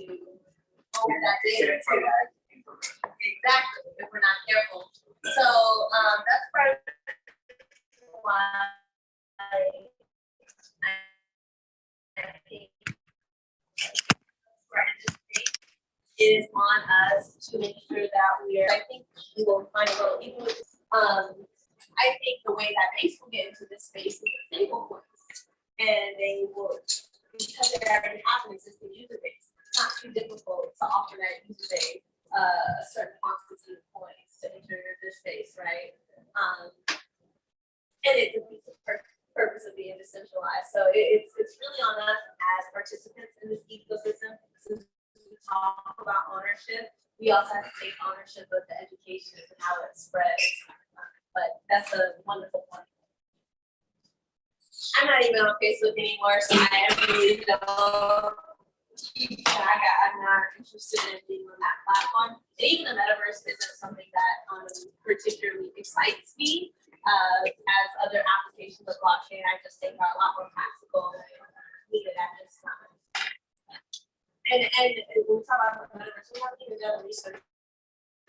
to hold that data too. Exactly, if we're not careful. So that's part of why I think is on us to make sure that I think we will find a little, even with, I think the way that banks will get into this space is with stable coins. And they will, because they already have an existing user base, it's not too difficult to offer that user base a certain quantity of coins to enter their space, right? And it defeats the purpose of being decentralized. So it's really on us as participants in this ecosystem. Since we talk about ownership, we also have to take ownership of the education and how it spreads. But that's a wonderful point. I'm not even on Facebook anymore, so I really don't. I'm not interested in being on that platform. And even the metaverse isn't something that particularly excites me. As other applications of blockchain, I just think are a lot more practical and needed at this time. And when we talk about the metaverse, we haven't even done research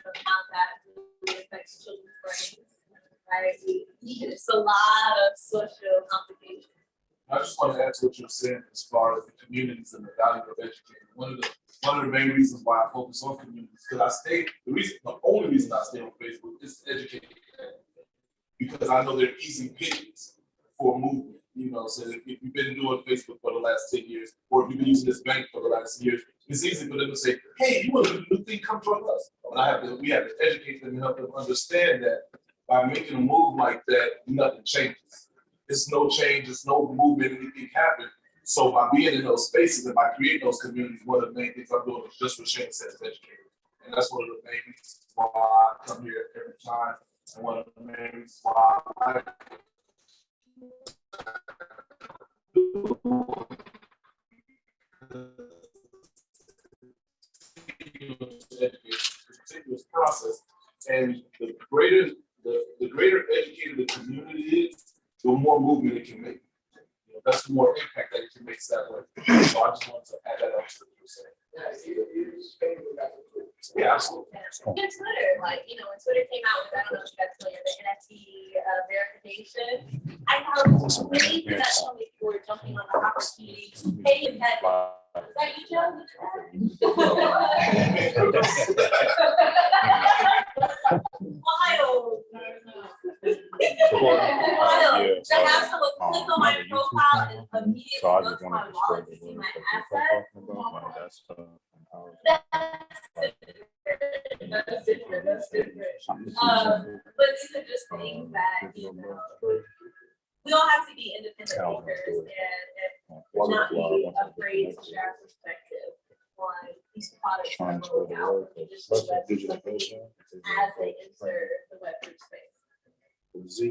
of how that really affects children's brains. Right? It's a lot of social complications. I just want to add to what you're saying as far as the communities and the value of educating. One of the main reasons why I focus on communities, because the only reason I stay on Facebook is to educate, because I know they're easy pickings for movement. You know, so if you've been doing Facebook for the last 10 years, or if you've been using this bank for the last years, it's easy for them to say, hey, you want to do a new thing, come join us. But we have to educate them and help them understand that by making a move like that, nothing changes. It's no change, it's no movement, anything happens. So by being in those spaces and by creating those communities, one of the main things I'm doing is just what Shane said, is educating. And that's one of the main reasons why I come here every time, and one of the main reasons why I like continuous process. And the greater educated the community is, the more movement it can make. You know, that's the more impact that it can make that way. So I just wanted to add that up to what you were saying. Yeah, absolutely. And Twitter, like, you know, when Twitter came out with, I don't know if you guys familiar, the NFT verification, I thought it was great that so many people were jumping on the opportunity to pay that. Is that you, Joe? Wild. Wild. To have someone click on my profile and immediately go to my wallet to see my assets. That's different. But these are just things that, you know, we all have to be independent thinkers and not be afraid to share our perspective on these products that are rolling out as they enter the Web3 space.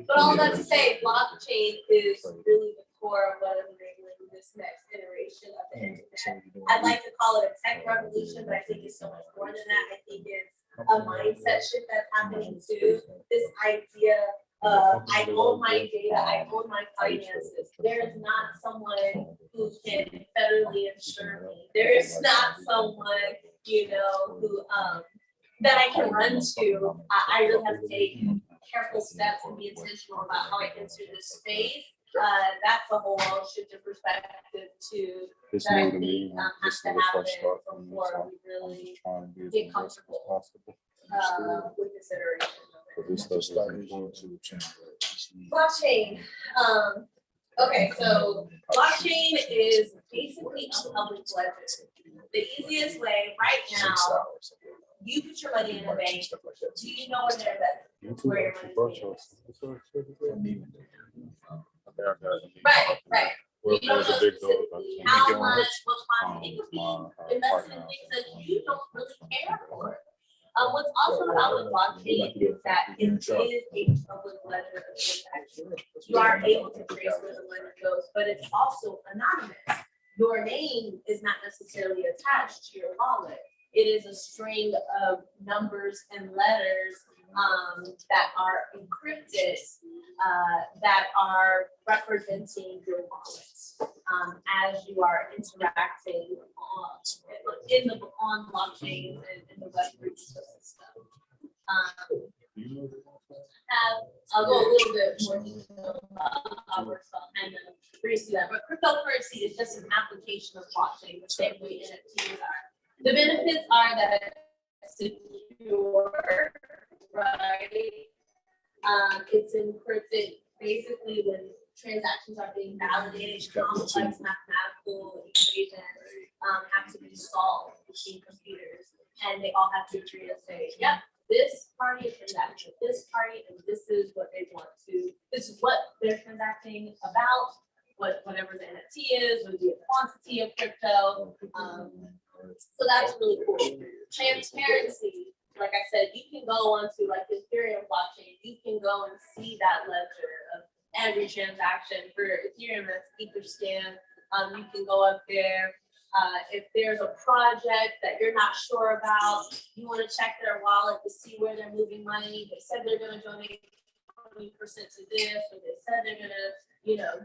But all that to say, blockchain is really the core of what is enabling this next iteration of the internet. I'd like to call it a tech revolution, but I think it's so much more than that. I think it's a mindset shift that's happening too. This idea of I own my data, I own my finances. There's not someone who can federally insure me. There is not someone, you know, who that I can run to. I really have to take careful steps and be intentional about how I enter this space. That's a whole shift of perspective too that I think has to happen before we really get comfortable with this iteration. Blockchain. Okay, so blockchain is basically a public ledger. The easiest way right now, you put your money in a bank. Do you know where your money is? Right. You don't know specifically how much, what quantity. It could be invested in things that you don't really care for. What's also about the blockchain is that it is a public ledger of transactions. You are able to trace where the ledger goes, but it's also anonymous. Your name is not necessarily attached to your wallet. It is a string of numbers and letters that are encrypted, that are representing your wallet as you are interacting on it. in the on blockchain and in the Web3 ecosystem. I'll go a little bit more detail about how we're kind of briefly that, but cryptocurrency is just an application of blockchain, the same way NFTs are. The benefits are that it's secure, right? It's encrypted. Basically, when transactions are being validated, complex mathematical equations have to be solved between computers, and they all have to agree to say, yep, this party is transacting with this party, and this is what they want to, this is what they're transacting about, whatever the NFT is, would be a quantity of crypto. So that's really cool. Transparency, like I said, you can go onto like the Ethereum blockchain, you can go and see that ledger of every transaction. For Ethereum, that's Etherscan. You can go up there. If there's a project that you're not sure about, you want to check their wallet to see where they're moving money. They said they're going to donate 20% to this, or they said they're going to,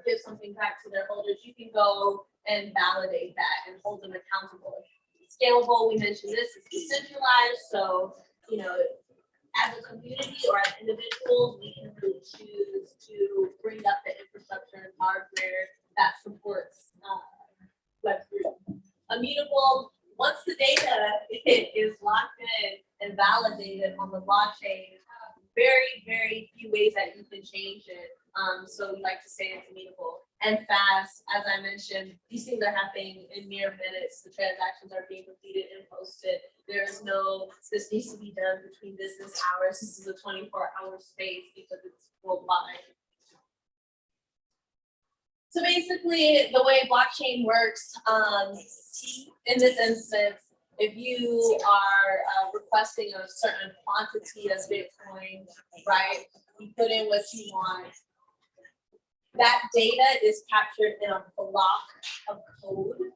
give something back to their holders. You can go and validate that and hold them accountable. Scalable, we mentioned this, is decentralized. So, as a community or as individuals, we can really choose to bring up the infrastructure and hardware that supports Web3. Immutable, once the data is locked in and validated on the blockchain, very, very few ways that you can change it. So we like to say it's immutable. And fast, as I mentioned, these things are happening in mere minutes. The transactions are being completed and posted. There is no, this needs to be done between business hours. This is a 24-hour space because it's worldwide. So basically, the way blockchain works, in this instance, if you are requesting a certain quantity of Bitcoin, right, you put in what you want. That data is captured in a block of code.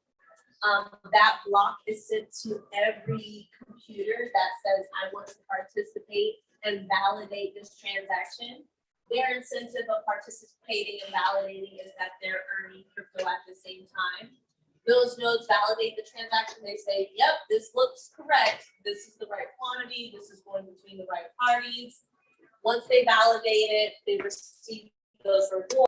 That block is sent to every computer that says, I want to participate and validate this transaction. Their incentive of participating and validating is that they're earning crypto at the same time. Those nodes validate the transaction. They say, yep, this looks correct. This is the right quantity. This is going between the right parties. Once they validate it, they receive those rewards.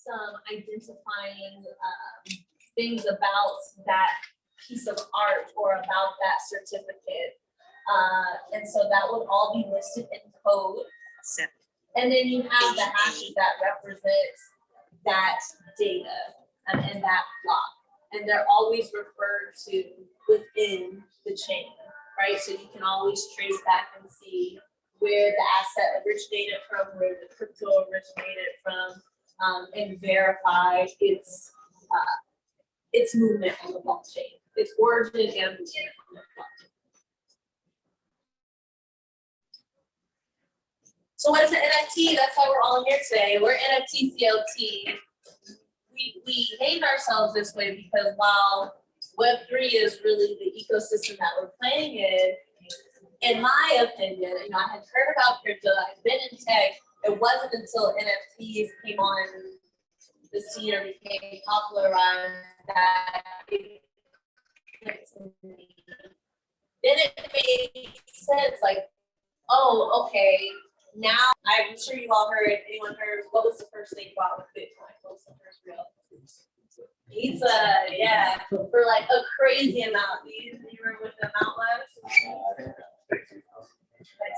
Some identifying things about that piece of art or about that certificate. And so that would all be listed in code. And then you have the hashes that represents that data and that block. And they're always referred to within the chain, right? So you can always trace back and see where the asset originated from, where the crypto originated from, and verify its movement on the blockchain, its origin and movement on the blockchain. So what is an NFT? That's why we're all here today. We're NFT CLT. We named ourselves this way because while Web3 is really the ecosystem that we're playing in my opinion, I had heard about crypto, I've been in tech. It wasn't until NFTs came on the scene or became popularized that it clicked to me. Then it made sense, like, oh, okay, now I'm sure you all heard, anyone heard, what was the first thing bought with Bitcoin? What was the first real? Pizza, yeah, for like a crazy amount. Do you remember what the amount was? Like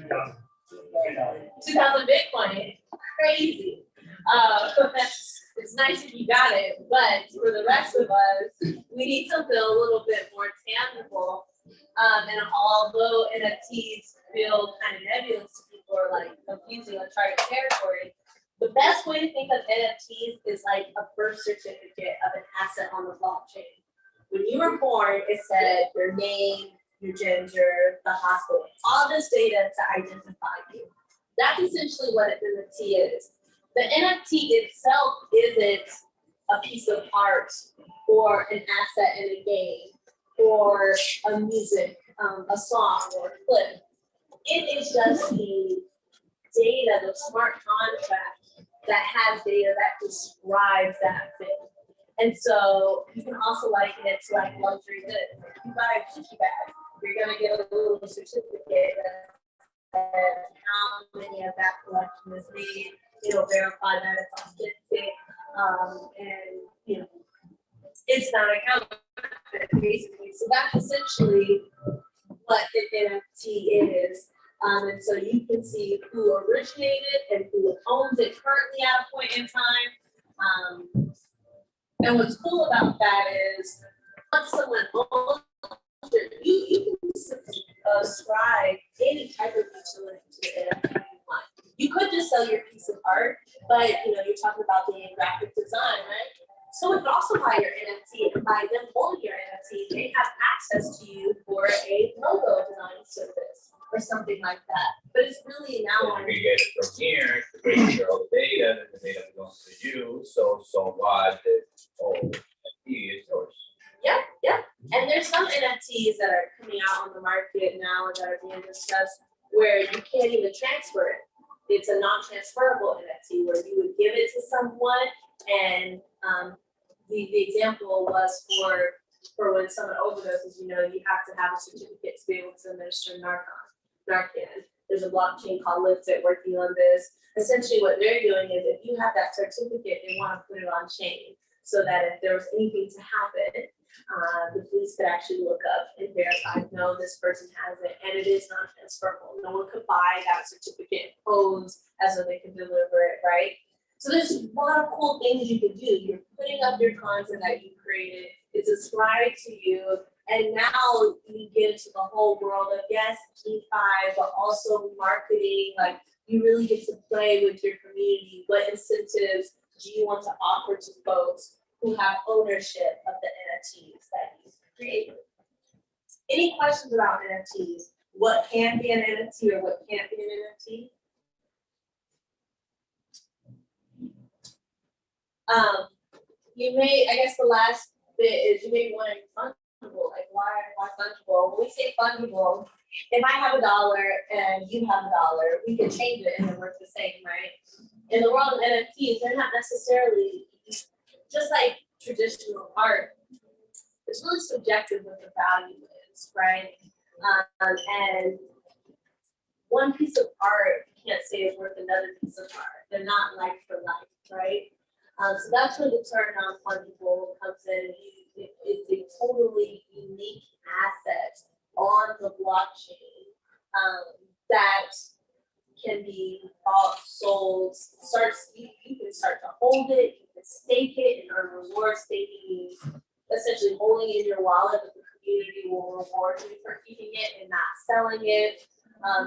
$1,000. 2,000 Bitcoin, crazy. It's nice if you got it, but for the rest of us, we need something a little bit more tangible. And although NFTs feel kind of nebulous to people, or like confusing, uncharted territory, the best way to think of NFTs is like a birth certificate of an asset on the blockchain. When you were born, it said your name, your gender, the hospital, all this data to identify you. That's essentially what an NFT is. The NFT itself isn't a piece of art or an asset in a game or a music, a song or a clip. It is just the data, the smart contract that has data that describes that thing. And so you can also liken it to like luxury goods. If you buy a Gucci bag, you're gonna get a little certificate that says how many of that collection is made. It'll verify that it's authentic, and you know it's not a counterfeit, basically. So that's essentially what an NFT is. And so you can see who originated and who owns it currently at a point in time. And what's cool about that is once someone owns it, you can ascribe any type of utility to the NFT you want. You could just sell your piece of art, but you know, you're talking about being graphic design, right? So we could also buy your NFT, and by them holding your NFT, they have access to you for a logo design service or something like that. But it's really now on. You get it from here, create your own data, and the data belongs to you. So what the whole NFT is yours. Yeah, yeah. And there's some NFTs that are coming out on the market now that are being discussed where you can't even transfer it. It's a non-transferable NFT where you would give it to someone, and the example was for when someone overdoses, you know, you have to have a certificate to be able to administer Narcan. There's a blockchain called Lifted working on this. Essentially what they're doing is if you have that certificate, they want to put it on chain so that if there was anything to happen, the police could actually look up and verify, no, this person has it, and it is non-transferable. No one could buy that certificate and pose as though they could deliver it, right? So there's a lot of cool things you can do. You're putting up your content that you created, it's ascribed to you, and now you get into the whole world of, yes, DeFi, but also marketing. Like, you really get to play with your community. What incentives do you want to offer to folks who have ownership of the NFTs that you've created? Any questions about NFTs? What can be an NFT or what can't be an NFT? You may, I guess the last bit is you may want to be fungible. Like, why fungible? When we say fungible, if I have $1 and you have $1, we can change it and it works the same, right? In the world of NFTs, they're not necessarily, just like traditional art, it's really subjective what the value is, right? And one piece of art you can't say is worth another piece of art. They're not like for like, right? So that's where the term non-fungible comes in. It's a totally unique asset on the blockchain that can be bought, sold, you can start to hold it, you can stake it and earn rewards. Staking means essentially holding it in your wallet, but the community will reward you for keeping it and not selling it.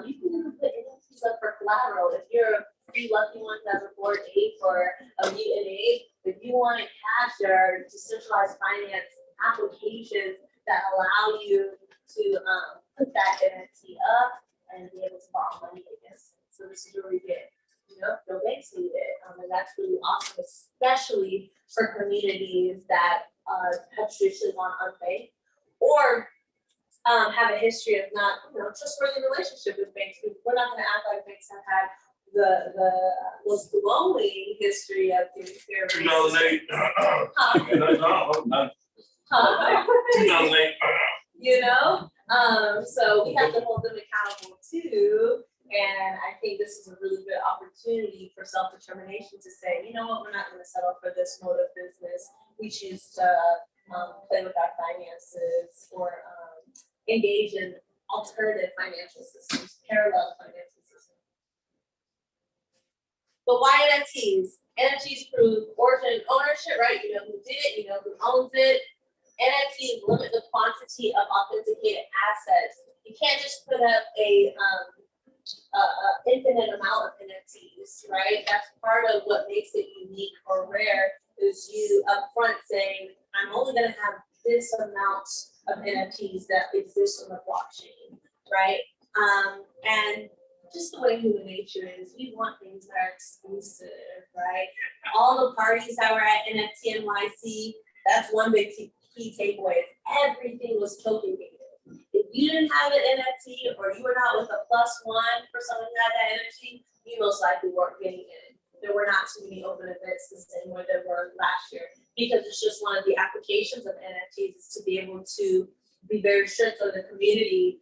You can even put NFTs up for collateral. If you're a few lucky ones that have a board ape or a mutant ape, if you want to cash, there are decentralized finance applications that allow you to put that NFT up and be able to borrow money against it. So this is where we get, no banks need it. And that's really awesome, especially for communities that have traditionally gone unbanked or have a history of not, trustworthy relationship with banks. We're not going to act like banks have had the most glowing history of giving fair rates. 2008. So we have to hold them accountable too. And I think this is a really good opportunity for self-determination to say, you know what, we're not going to settle for this mode of business. We choose to play with our finances or engage in alternative financial systems, parallel financial systems. But why NFTs? NFTs prove origin and ownership, right? You know who did it, you know who owns it. NFTs limit the quantity of authenticated assets. You can't just put up a infinite amount of NFTs, right? That's part of what makes it unique or rare is you upfront saying, I'm only gonna have this amount of NFTs that exist on the blockchain, right? And just the way human nature is, we want things that are exclusive, right? All the parties that were at NFT NYC, that's one big key takeaway. Everything was token gated. If you didn't have an NFT or you were not with a +1 for someone who had that NFT, you most likely weren't getting it. There were not too many open events the same way there were last year, because it's just one of the applications of NFTs is to be able to be very strict on the community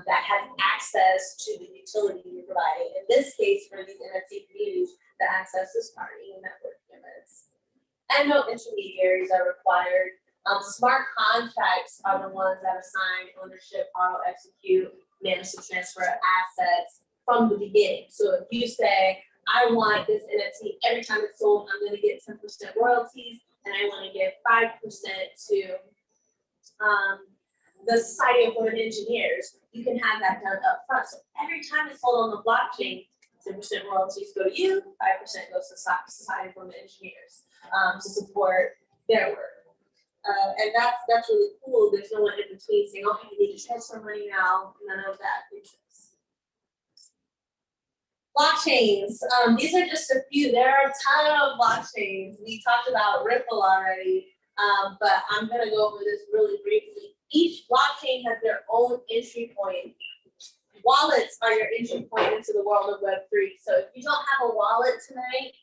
that has access to the utility you're providing. In this case, for these NFT communities, the access is party and networking events. And no intermediaries are required. Smart contracts are the ones that assign ownership, auto execute, manage the transfer of assets from the beginning. So if you say, I want this NFT, every time it's sold, I'm going to get 10% royalties, and I want to give 5% to the Society of Women Engineers, you can have that done up front. So every time it's sold on the blockchain, 10% royalties go to you, 5% goes to Society of Women Engineers to support their work. And that's really cool. There's no one in between saying, okay, you need to transfer money now. None of that exists. Blockchains. These are just a few. There are a ton of blockchains. We talked about Ripple already, but I'm going to go over this really briefly. Each blockchain has their own entry point. Wallets are your entry point into the world of Web3. So if you don't have a wallet tonight,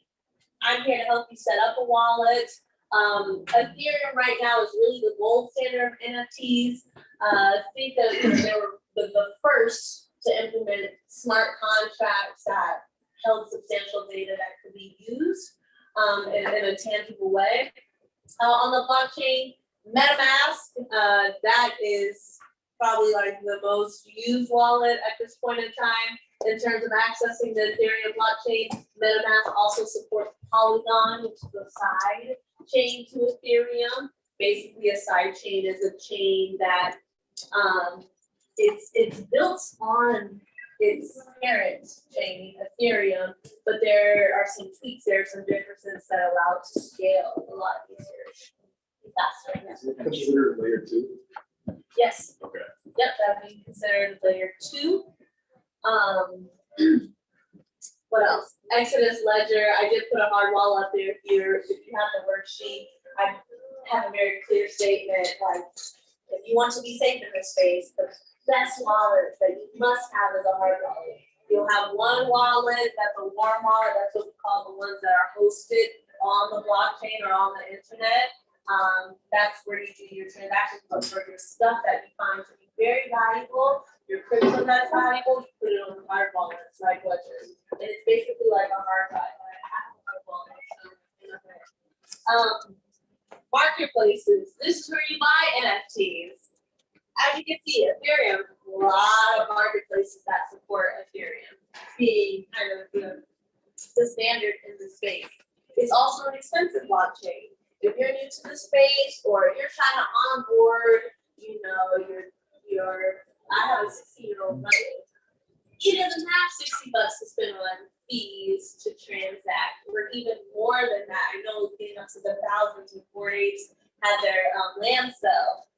I'm here to help you set up a wallet. Ethereum right now is really the gold standard of NFTs. I think that they were the first to implement smart contracts that held substantial data that could be used in a tangible way. On the blockchain, MetaMask, that is probably like the most used wallet at this point in time in terms of accessing the Ethereum blockchain. MetaMask also supports Polygon, which is a side chain to Ethereum. Basically, a side chain is a chain that it's built on its parent chain, Ethereum, but there are some tweaks, there are some differences that allow it to scale a lot easier, faster. Is it considered layer 2? Yes. Okay. Yep, that would be considered layer 2. What else? Exodus Ledger. I did put a hard wall up there. If you have the worksheet, I have a very clear statement. Like, if you want to be safe in this space, the best wallet that you must have is a hard wallet. You'll have one wallet that's a warm wallet. That's what we call the ones that are hosted on the blockchain or on the internet. That's where you do your transactions, but for your stuff that you find to be very valuable, your crypto that's valuable, you put it on the hard wallets like Ledger. And it's basically like a hard drive, like a hard wallet. Marketplaces. This is where you buy NFTs. As you can see, Ethereum, a lot of marketplaces that support Ethereum being kind of the standard in the space. It's also an expensive blockchain. If you're new to the space or you're trying to onboard, I have a 16-year-old brother. He doesn't have $60 to spend on fees to transact, or even more than that. I know getting up to the thousands and 4/8 had their land sale.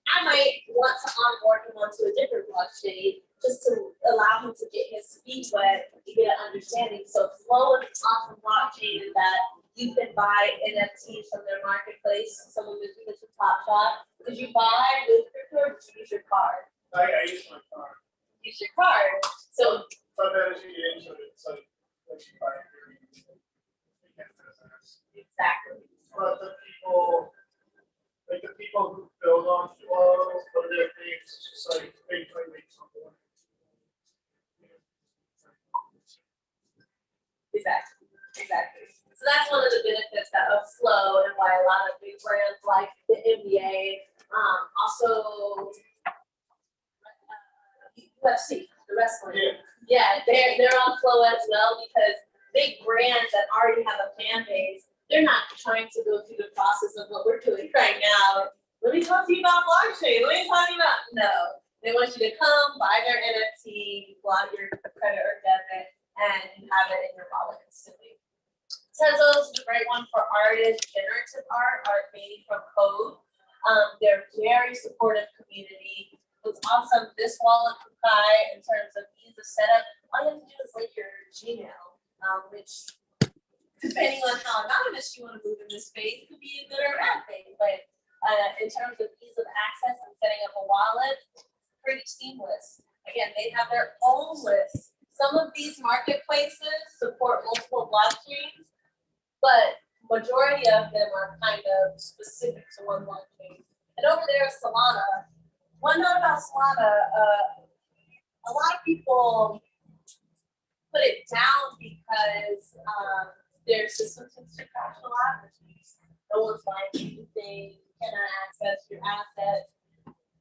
I might want to onboard him onto a different blockchain just to allow him to get his feet wet to get an understanding. So Flow is an awesome blockchain in that you can buy NFTs from their marketplace. Someone is doing some Top Shot. Did you buy with crypto or did you use your card? I use my card. Use your card. So But as you get into it, it's like what you buy here. exactly. But the people who build on Flow, or their things, it's just like they try to make something. Exactly. So that's one of the benefits of Flow and why a lot of big brands like the NBA, also UFC, the wrestling. Yeah, they're on Flow as well because big brands that already have a fan base, they're not trying to go through the process of what we're doing right now. Let me talk to you about blockchain. Let me talk to you about, no. They want you to come, buy their NFT, block your credit or debit, and you have it in your wallet instantly. Tezos is a great one for artists, generative art made from code. They're very supportive community. What's awesome, this wallet in terms of ease of setup, all you have to do is link your Gmail, which depending on how anonymous you want to move in this space could be a good or bad thing. But in terms of ease of access and setting up a wallet, pretty seamless. Again, they have their own list. Some of these marketplaces support multiple blockchains, but majority of them are kind of specific to one blockchain. And over there is Solana. One note about Solana, a lot of people put it down because their system tends to crash a lot, which means no one's buying anything, you cannot access your assets.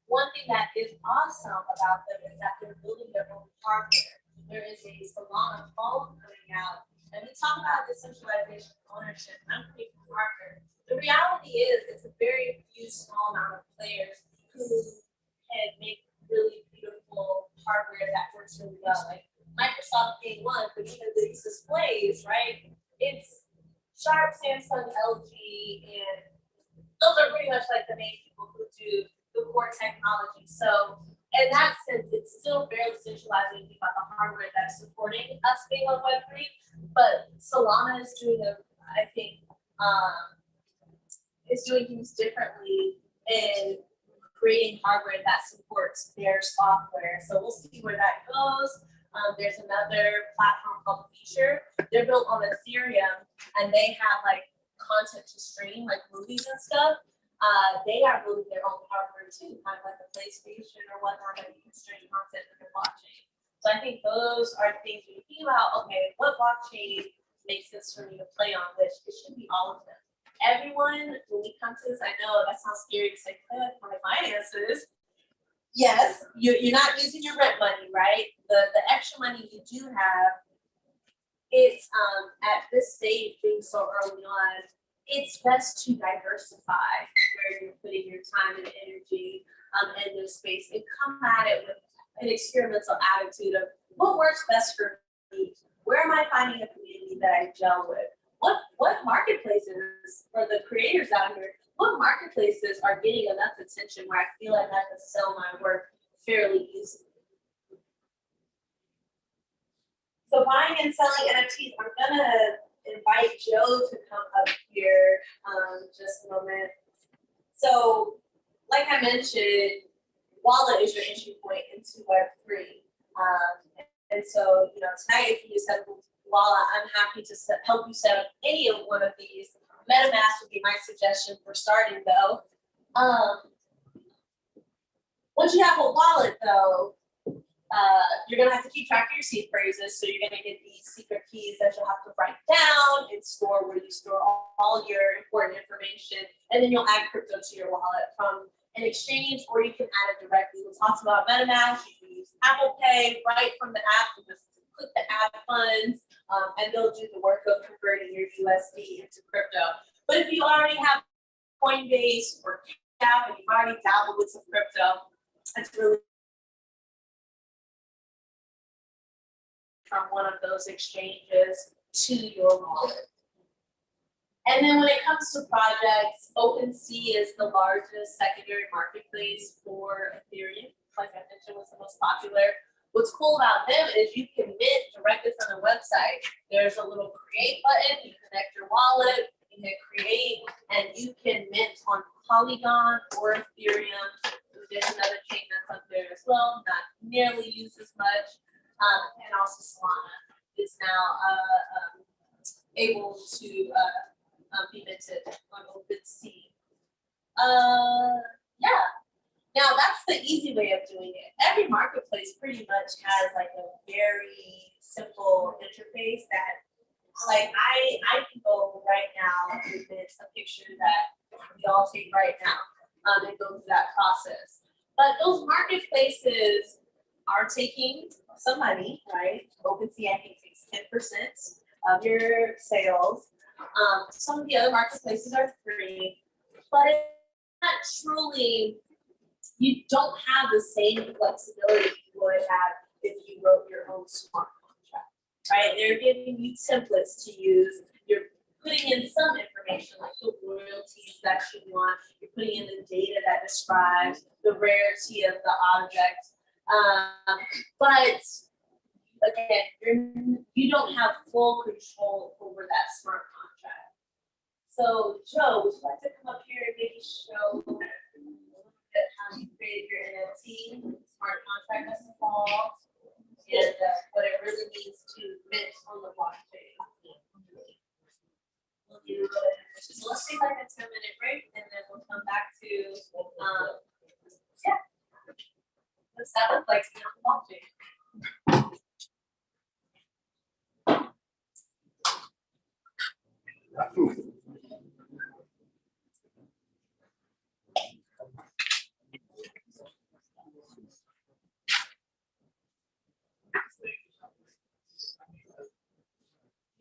One thing that is awesome about them is that they're building their own hardware. There is a Solana phone coming out, and we talk about decentralization ownership. I'm pretty hardware. The reality is it's a very few small amount of players who can make really beautiful hardware that works really well. Like Microsoft being one, but even these displays, right? It's Sharp, Samsung, LG, and those are pretty much like the main people who do the core technology. So in that sense, it's still fairly centralized when you think about the hardware that's supporting us being on Web3, but Solana is doing I think, is doing things differently in creating hardware that supports their software. So we'll see where that goes. There's another platform called Feature. They're built on Ethereum, and they have like content to stream, like movies and stuff. They are building their own hardware too, kind of like a PlayStation or whatnot, that you can stream content from your blockchain. So I think those are things you think about. Okay, what blockchain makes sense for me to play on? Which it should be all of them. Everyone, when we come to this, I know that sounds scary to say, play with my finances. Yes, you're not using your rent money, right? The extra money you do have, it's at this stage being so early on, it's best to diversify where you're putting your time and energy in this space and come at it with an experimental attitude of what works best for me. Where am I finding a community that I gel with? What marketplaces for the creators out here? What marketplaces are getting enough attention where I feel like I can sell my work fairly easily? So buying and selling NFTs, I'm gonna invite Joe to come up here just a moment. So like I mentioned, wallet is your entry point into Web3. And so, you know, tonight if you just have wallet, I'm happy to help you set up any of one of these. MetaMask would be my suggestion for starting though. Once you have a wallet though, you're gonna have to keep track of your seed phrases. So you're gonna get these secret keys that you'll have to write down and store where you store all your important information. And then you'll add crypto to your wallet from an exchange, or you can add it directly. We'll talk about MetaMask. You can use Apple Pay right from the app. You just click the app funds, and they'll do the work of converting your USD into crypto. But if you already have Coinbase or Cap and you've already dabbled with some crypto, it's really from one of those exchanges to your wallet. And then when it comes to projects, OpenSea is the largest secondary marketplace for Ethereum. Like I mentioned, was the most popular. What's cool about them is you can mint directly from the website. There's a little create button, you connect your wallet, you hit create, and you can mint on Polygon or Ethereum. There's another chain that's up there as well, not nearly used as much. And also Solana is now able to be minted on OpenSea. Yeah. Now that's the easy way of doing it. Every marketplace pretty much has like a very simple interface that, like I can go right now and it's a picture that we all take right now and go through that process. But those marketplaces are taking some money, right? OpenSea I think takes 10%. of your sales. Some of the other marketplaces are free, but it's not truly, you don't have the same flexibility you would have if you wrote your own smart contract, right? They're giving you templates to use. You're putting in some information like the royalties that you want. You're putting in the data that describes the rarity of the object. But again, you don't have full control over that smart contract. So Joe, would you like to come up here and maybe show a little bit how you created your NFT smart contract that's involved and what it really means to mint on the blockchain? So let's take like a 10-minute break and then we'll come back to what's that look like to mint on the blockchain?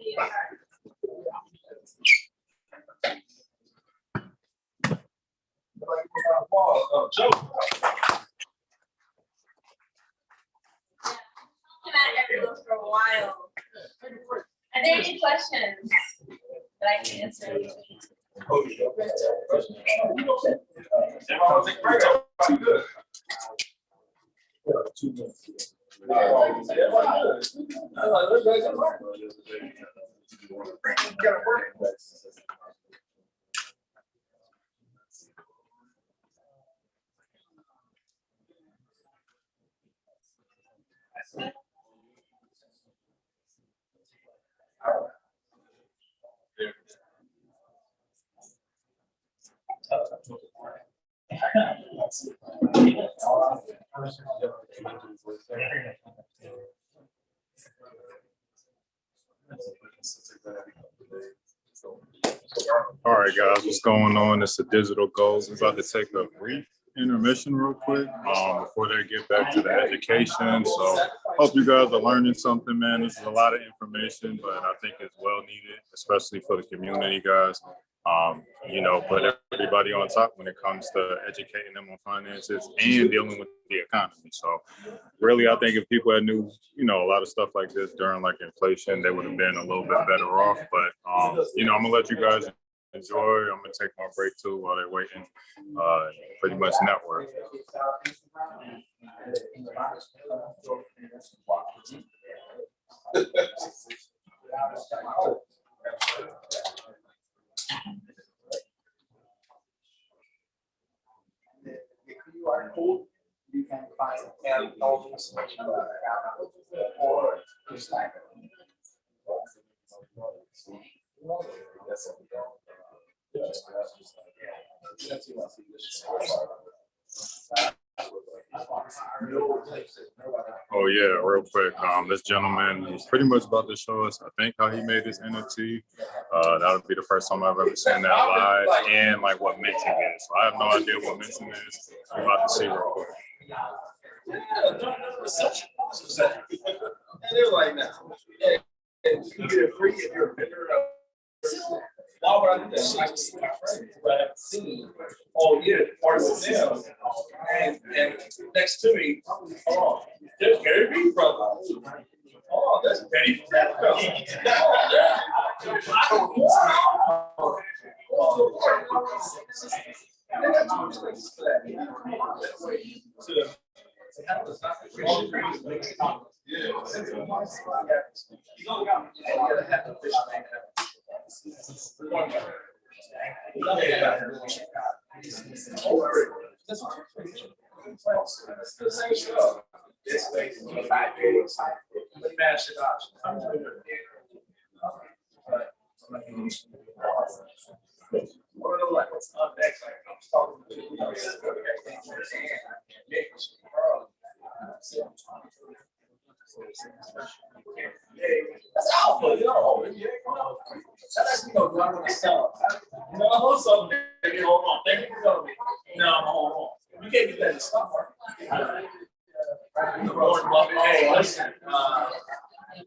Yeah. Joe. Looking at everyone for a while. Are there any questions that I can answer? All right, guys, what's going on? It's the Digital Goals. We're about to take a brief intermission real quick before they get back to the education. So hope you guys are learning something, man. This is a lot of information, but I think it's well needed, especially for the community, guys. Put everybody on top when it comes to educating them on finances and dealing with the economy. So really, I think if people had knew, a lot of stuff like this during like inflation, they would have been a little bit better off. But, I'm gonna let you guys enjoy. I'm gonna take my break too while they're waiting. Pretty much network. The QR code, you can find and all these or just like Oh yeah, real quick. This gentleman is pretty much about to show us, I think, how he made his NFT. That would be the first time I've ever seen that live, and like what minting is. So I have no idea what minting is. We're about to see real quick. and they're like that. You get it free if you're a vendor. Why would I do that? I just see my friends who I haven't seen all year, part of them. And next to me, oh, there's Gary Vee, brother. Oh, that's Betty from that fellow. What's up next? I'm talking that's alpha, yo. That lets me know, do I want to sell? No, hold something. Hold on. Thank you for telling me. No, hold on. You can't do that in the stock market. Hey, listen.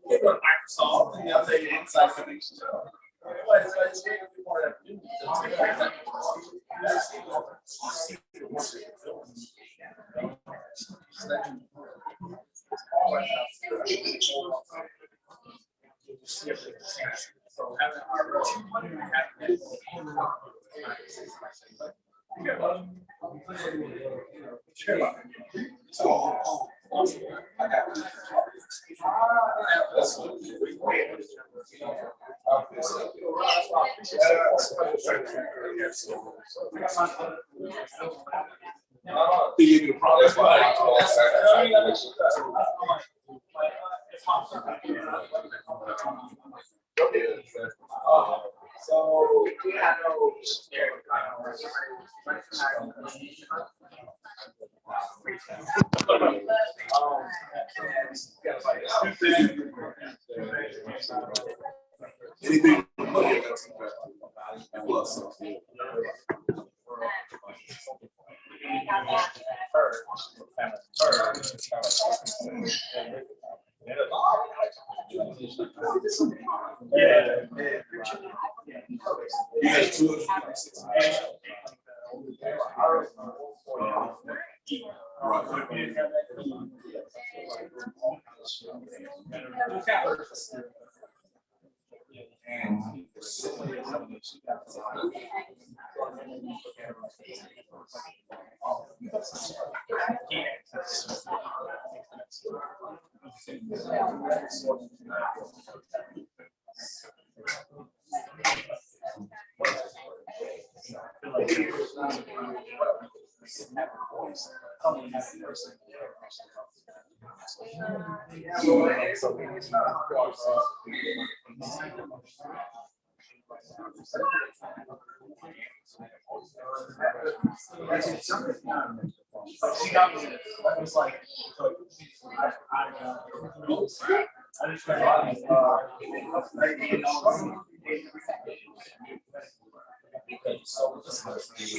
You go to Microsoft and they'll say inside connection. But it's way more that you so having our so we had no Anything.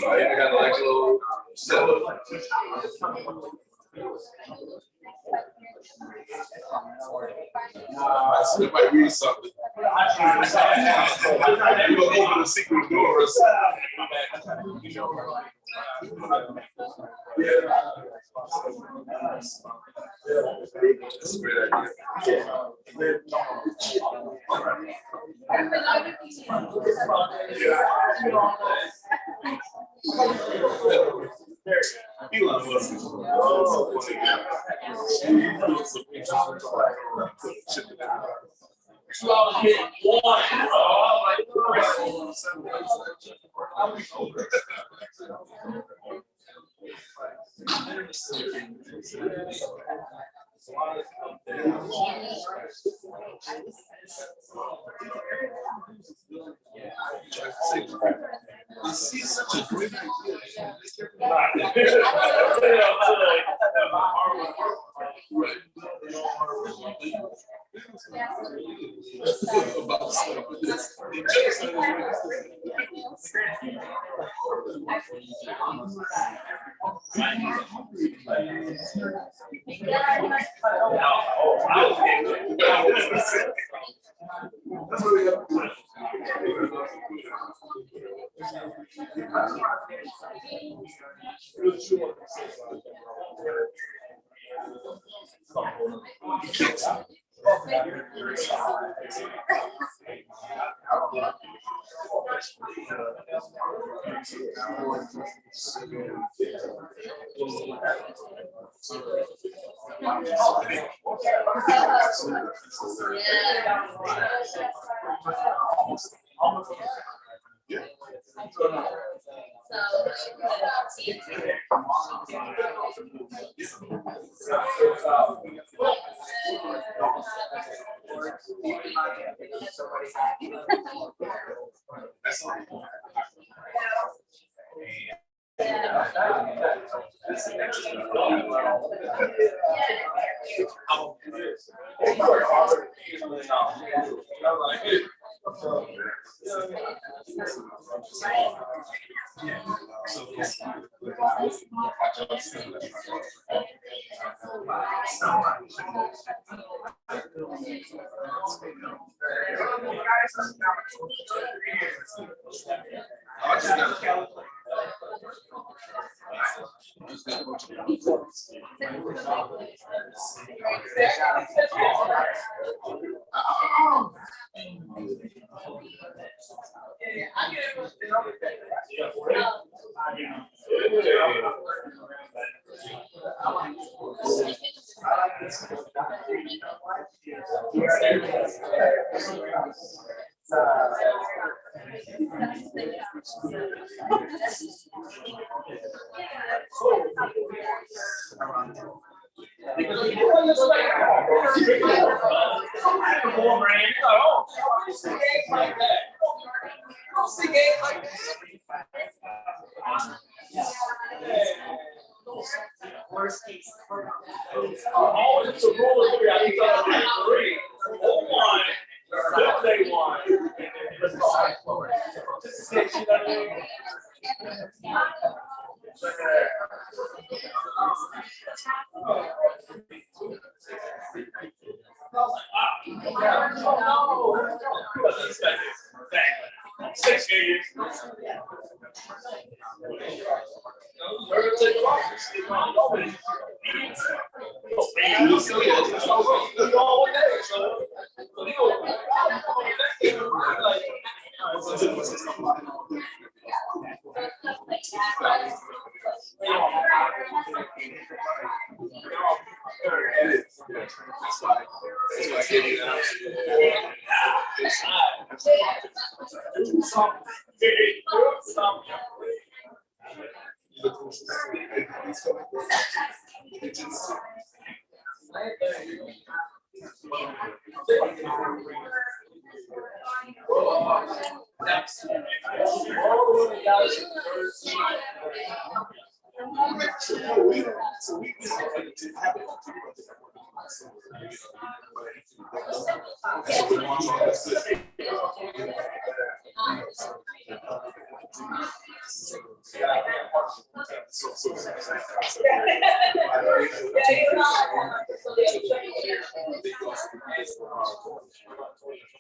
I got like a little it might read something. You will open the secret doors. That's a great idea.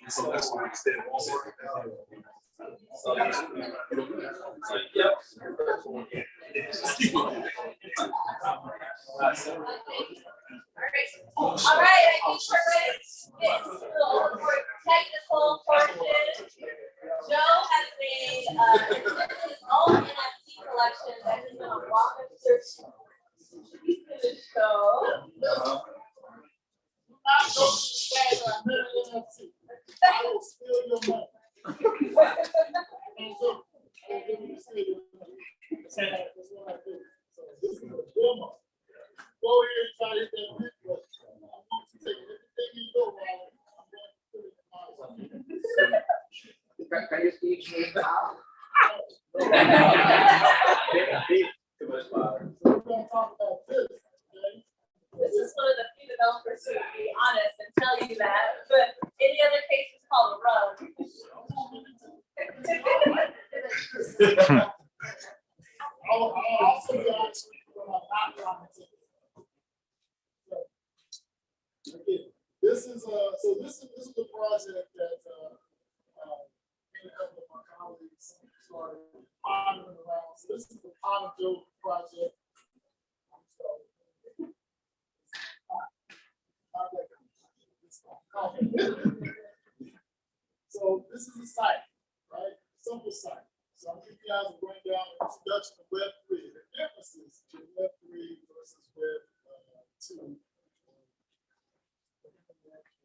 So that's why I stand on All right, I think we're ready to get to the technical portion. Joe has made his own NFT collection that he's going to walk us through. He's going to show. This is one of the few developers who will be honest and tell you that, but any other case is called a rug. This is the project that a couple of my colleagues started pondering around. So this is the Pot of Joe project. So this is a site, right? Simple site. So I'm giving you guys a rundown of introduction to Web3, the emphasis to Web3 versus Web2.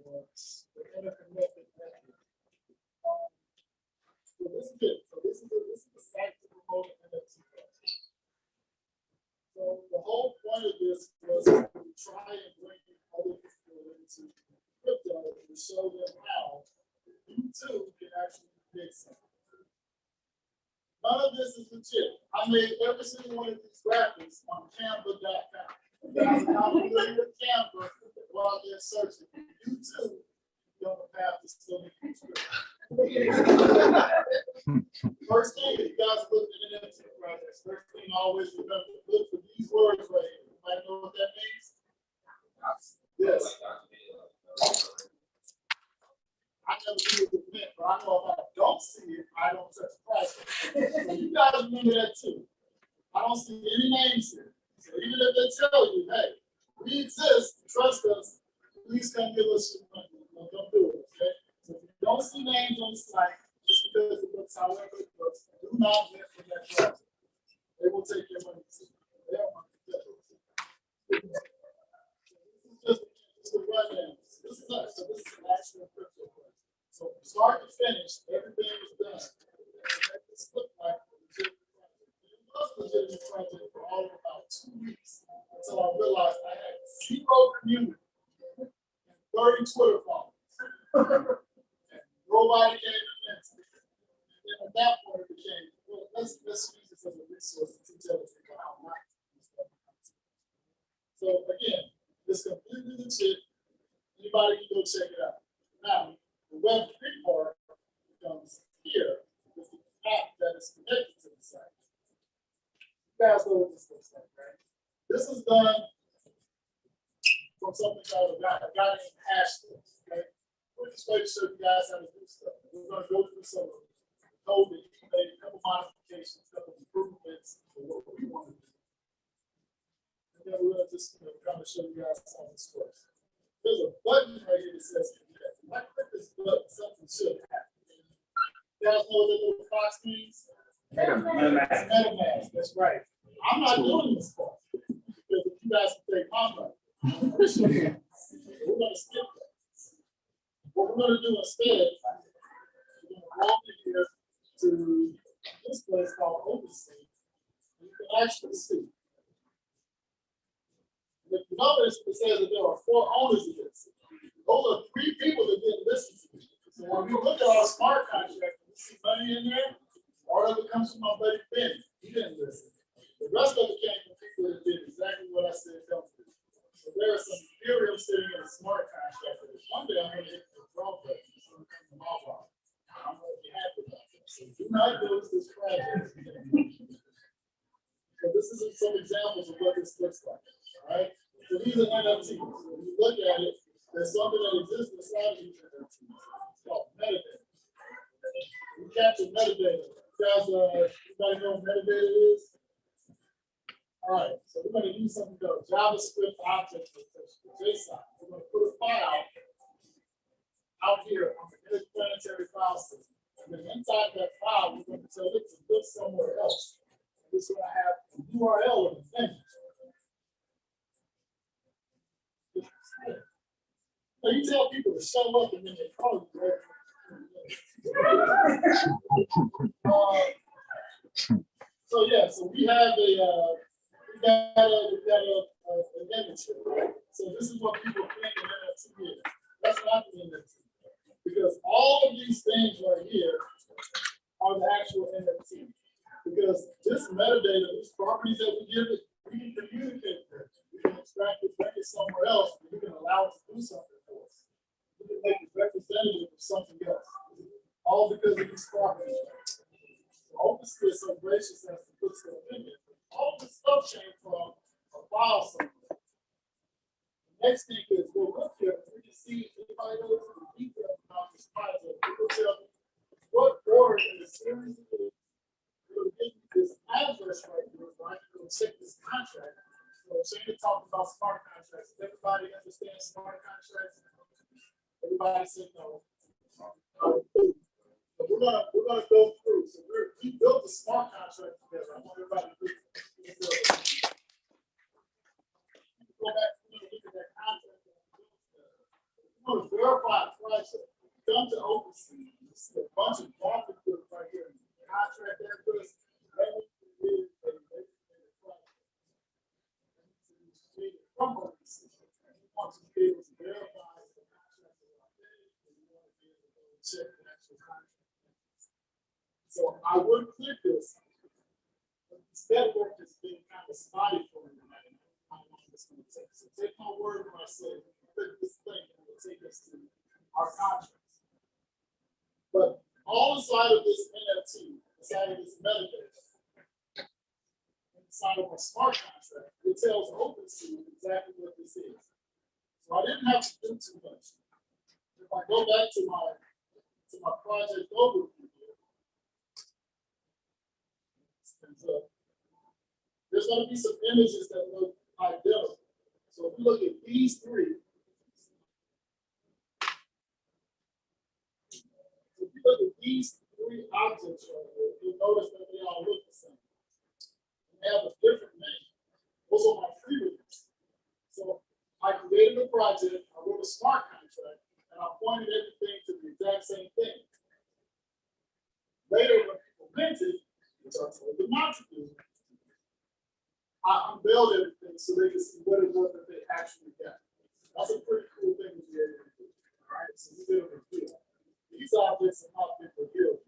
The interconnected network. So this is it. So this is the site to promote an NFT project. So the whole point of this was to try and bring other people into crypto to show them how you too can actually make something. None of this is legit. I made every single one of these graphics on Canva.com. You guys are not familiar with Canva while they're searching. You too don't have to still make script. First thing, you guys look at an NFT project. First thing, always remember, look for these words right here. You might know what that means? Yes. never do with the mint, but I know if I don't see it, I don't touch the price. So you guys remember that too. I don't see any names here. So even if they tell you, hey, we exist, trust us, please come give us your money. Don't do it, okay? So if you don't see names on the site, just because it looks however it looks, do not get from that project. They will take your money too. They don't want to get it. This is just a rundown. This is us. So this is an actual crypto project. So from start to finish, everything was done. Make this look like a legitimate project. It was a legitimate project for all of about 2 weeks until I realized I had 0 community and 30 Twitter followers. And nobody came to mention it. And then at that point, it became, well, let's use this as a resource to tell people how not to use stuff. So again, it's completely legit. Anybody can go check it out. Now, the Web3 part comes here with the app that is connected to the site. You guys know what this looks like, right? This is done from something called a guy named Hashtag. Okay? We'll just make sure you guys how to do stuff. We're going to go through some of the code that he made, a couple modifications, a couple improvements for what we want to do. And then we're going to just kind of show you guys how this works. There's a button right here that says connect. When I click this button, something should happen. You guys know what that little box means? MetaMask. That's right. I'm not doing this part because if you guys can take my money, we're going to skip that. What we're going to do instead, we're going to walk in here to this place called OpenSea. You can actually see. If you notice, it says that there are 4 owners of this. Those are 3 people that didn't listen to me. So when we look at our smart contract, we see money in there. Part of it comes from my buddy Ben. He didn't listen. The rest of it came from people that did exactly what I said don't do. So there is some Ethereum sitting in a smart contract that one day I'm going to hit the draw button. It's going to come from my wallet. I'm going to be happy about that. So do not lose this project. So this is some examples of what this looks like. All right. So these are NFTs. So when you look at it, there's something that exists inside of these NFTs. It's called metadata. We capture metadata. You guys, anybody know what metadata is? All right. So we're going to use something called JavaScript object notation, JSON. We're going to put a file out here on the interplanetary file system. And then inside that file, we're going to tell it to look somewhere else. It's going to have a URL of the image. So you tell people to show up and then they call you, right? So yeah, so we have an image here, right? So this is what people think an NFT is. That's not the NFT. Because all of these things right here are the actual NFT. Because this metadata, these properties that we give it, we can communicate with it. We can extract it, bring it somewhere else, and we can allow it to do something for us. We can make it representative of something else. All because of these properties. So OpenSea is so gracious as to put stuff in it. All this stuff came from a file somewhere. The next thing is we'll look here, we can see if anybody knows the details about this project. We will tell them what order in the series it is. We'll give you this address right here, right? We'll check this contract. So Shane talked about smart contracts. Does everybody understand smart contracts? Everybody said no. But we're gonna go through. So we built a smart contract together. I want everybody to do it. Go back and look at that contract. We want to verify the project. Come to OpenSea. You see a bunch of graphic goods right here. Contract address. From OpenSea. We want to be able to verify the contract is authentic, and we want to be able to check the actual contract. So I would click this. This network is being kind of spotty for me tonight. How long this going to take? So take my word when I say click this link and it will take us to our contracts. But all inside of this NFT, inside of this metadata, inside of a smart contract, it tells OpenSea exactly what this is. So I didn't have to do too much. If I go back to my So my project overview here. So there's going to be some images that look identical. So if you look at these three, objects right here, you'll notice that they all look the same. They have a different name. Those are my freebies. So I created a project, I wrote a smart contract, and I pointed everything to the exact same thing. Later, when people minted, which I told them not to do, I unveiled everything so they can see what it was that they actually got. That's a pretty cool thing to be able to do. All right, so we did a reveal. These objects are not been revealed.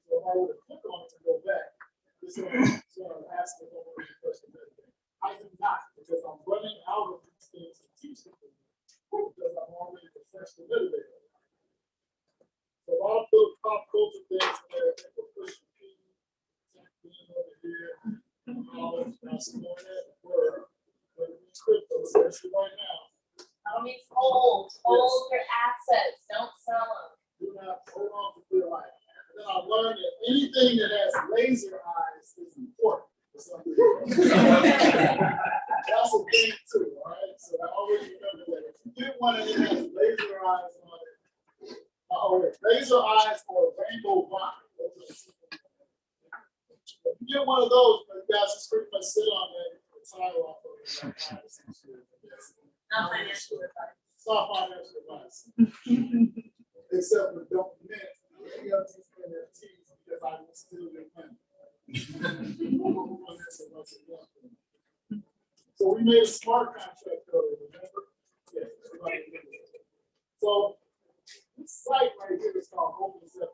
So if I were to click on it and go back, this is going to ask me what the question is. I do not, because I'm running out of these things to teach them because I'm already professional motivator. So I'll put pop culture things in there, and we'll push the key, over here, all that stuff going in. We're crypto, especially right now. It's hold your assets, don't sell them. Do not hold on to their life. And then I learned that anything that has laser eyes is important for some reason. That's a thing too, all right? So I always remember that. If you get one and it has laser eyes on it, laser eyes or rainbow vine. If you get one of those, you guys just pretty much sit on that and retire off of it. Not financial advice. It's not financial advice. Except for don't mint any of these NFTs because I will steal your money. So we made a smart contract earlier, remember? Yes, everybody remember. So this site right here is called Open Zeppelin.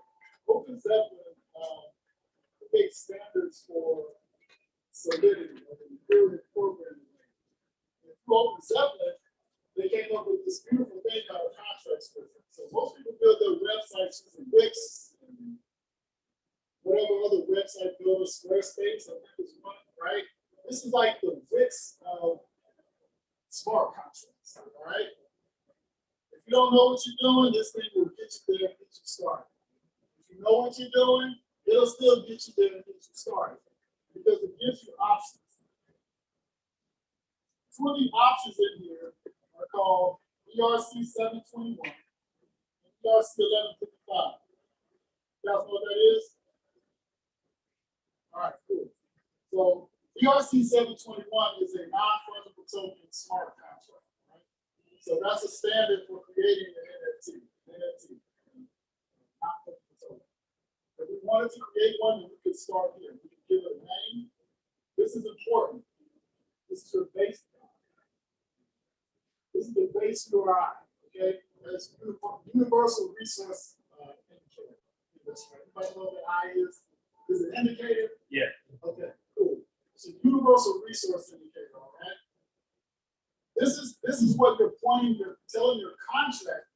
Open Zeppelin creates standards for solidity of the imperial programming. And through Open Zeppelin, they came up with this beautiful thing called a contract script. So most people build their websites using Wix and whatever other website builder, Squarespace, I think is one, right? This is like the Wix of smart contracts, all right? If you don't know what you're doing, this thing will get you there and get you started. If you know what you're doing, it'll still get you there and get you started because it gives you options. Two of the options in here are called ERC 721 and ERC 1155. You guys know what that is? All right, cool. So ERC 721 is a non-fungible token smart contract, right? So that's a standard for creating an NFT. Non-fungible token. If we wanted to create one, then we could start here. We could give it a name. This is important. This is your base. This is the base URI, okay? That's universal resource indicator. Everybody know what I is? Is it indicator? Yeah. Okay, cool. So universal resource indicator, all right? This is what you're pointing, you're telling your contract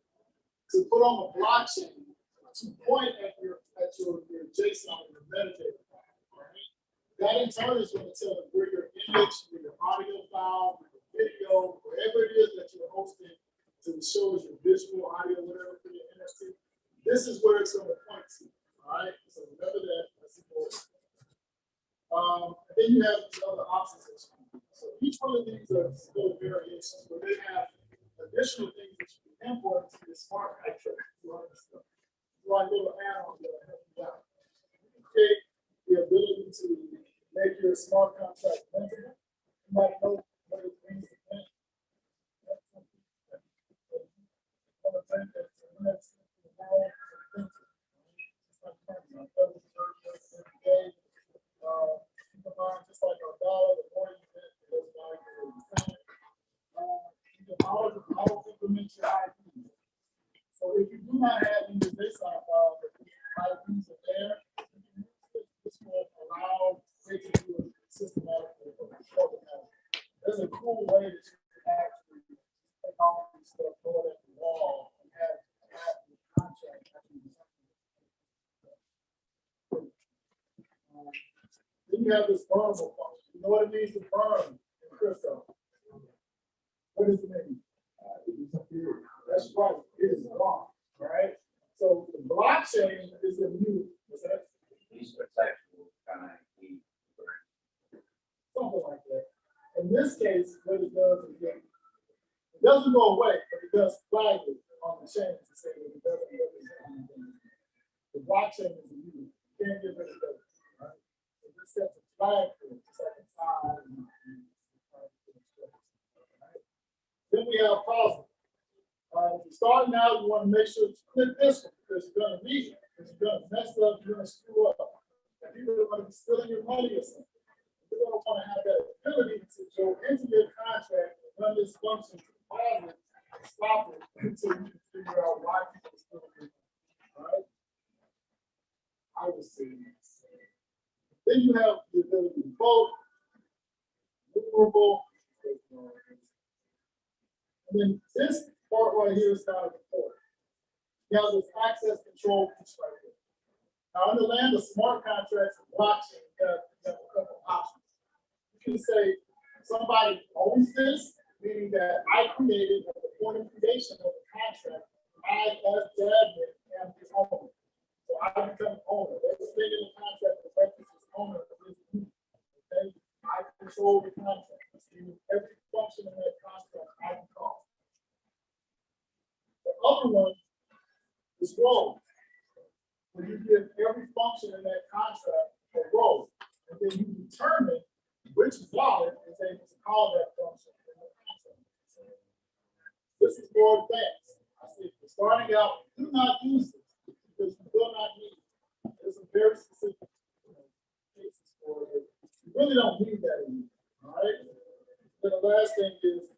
to put on a blockchain to point at your JSON and your metadata, all right? That in turn is going to tell them where your image, where your audio file, where your video, wherever it is that you're hosting to show as your visual, audio, whatever for your NFT. This is where it's going to point to. All right. So remember that. That's important. And then you have these other options. So each one of these are little variations where they have additional things that you can import into your smart contract. So like little add-ons that help you out. You can create the ability to make your smart contract manageable. You might know what it means to mint. Just like our dollar, the more you mint, the less value you spend. You can auto-implement your IDs. So if you do not have any JSON file that IDs are there, this will allow it to do a systematic programmatic. There's a cool way that you can actually take all of this stuff, throw it at the wall, and have the contract actually be something. Then you have this burnable function. You know what it means to burn in crypto? What does it mean? That's right. It is gone. Right? So the blockchain blockchain is immutable. What's that? These are sexual kind of key. Something like that. In this case, what it does is it doesn't go away, but it does flag it on the chain to say that it doesn't represent anything. The blockchain is immutable. You can't get rid of it. Right? It just sets a flag for it, just like a time. Right? Then we have positive. If you're starting out, you want to make sure to click this one because you're going to need it. Because you're going to mess up, you're going to screw up. And people are going to be stealing your money or something. You're going to want to have that ability to go into your contract and run this function to pause it and stop it until you can figure out why people are stealing your money. All right? I would say this. Then you have the ability to vote, movable, and then this part right here is kind of important. You have this access control piece right here. Now, in the land of smart contracts and blockchain, you have a couple options. You can say somebody owns this, meaning that I created at the point of creation of the contract, I, as the admin, am the owner. So I become owner. Everything in the contract that references owner is me. Okay? I control the contract. Every function in that contract I can call. The other one is role. When you give every function in that contract a role, and then you determine which wallet is able to call that function in the contract. This is more advanced. I say, if you're starting out, do not use this because you will not need it. There's some very specific cases for it. You really don't need that anymore. All right. Then the last thing is,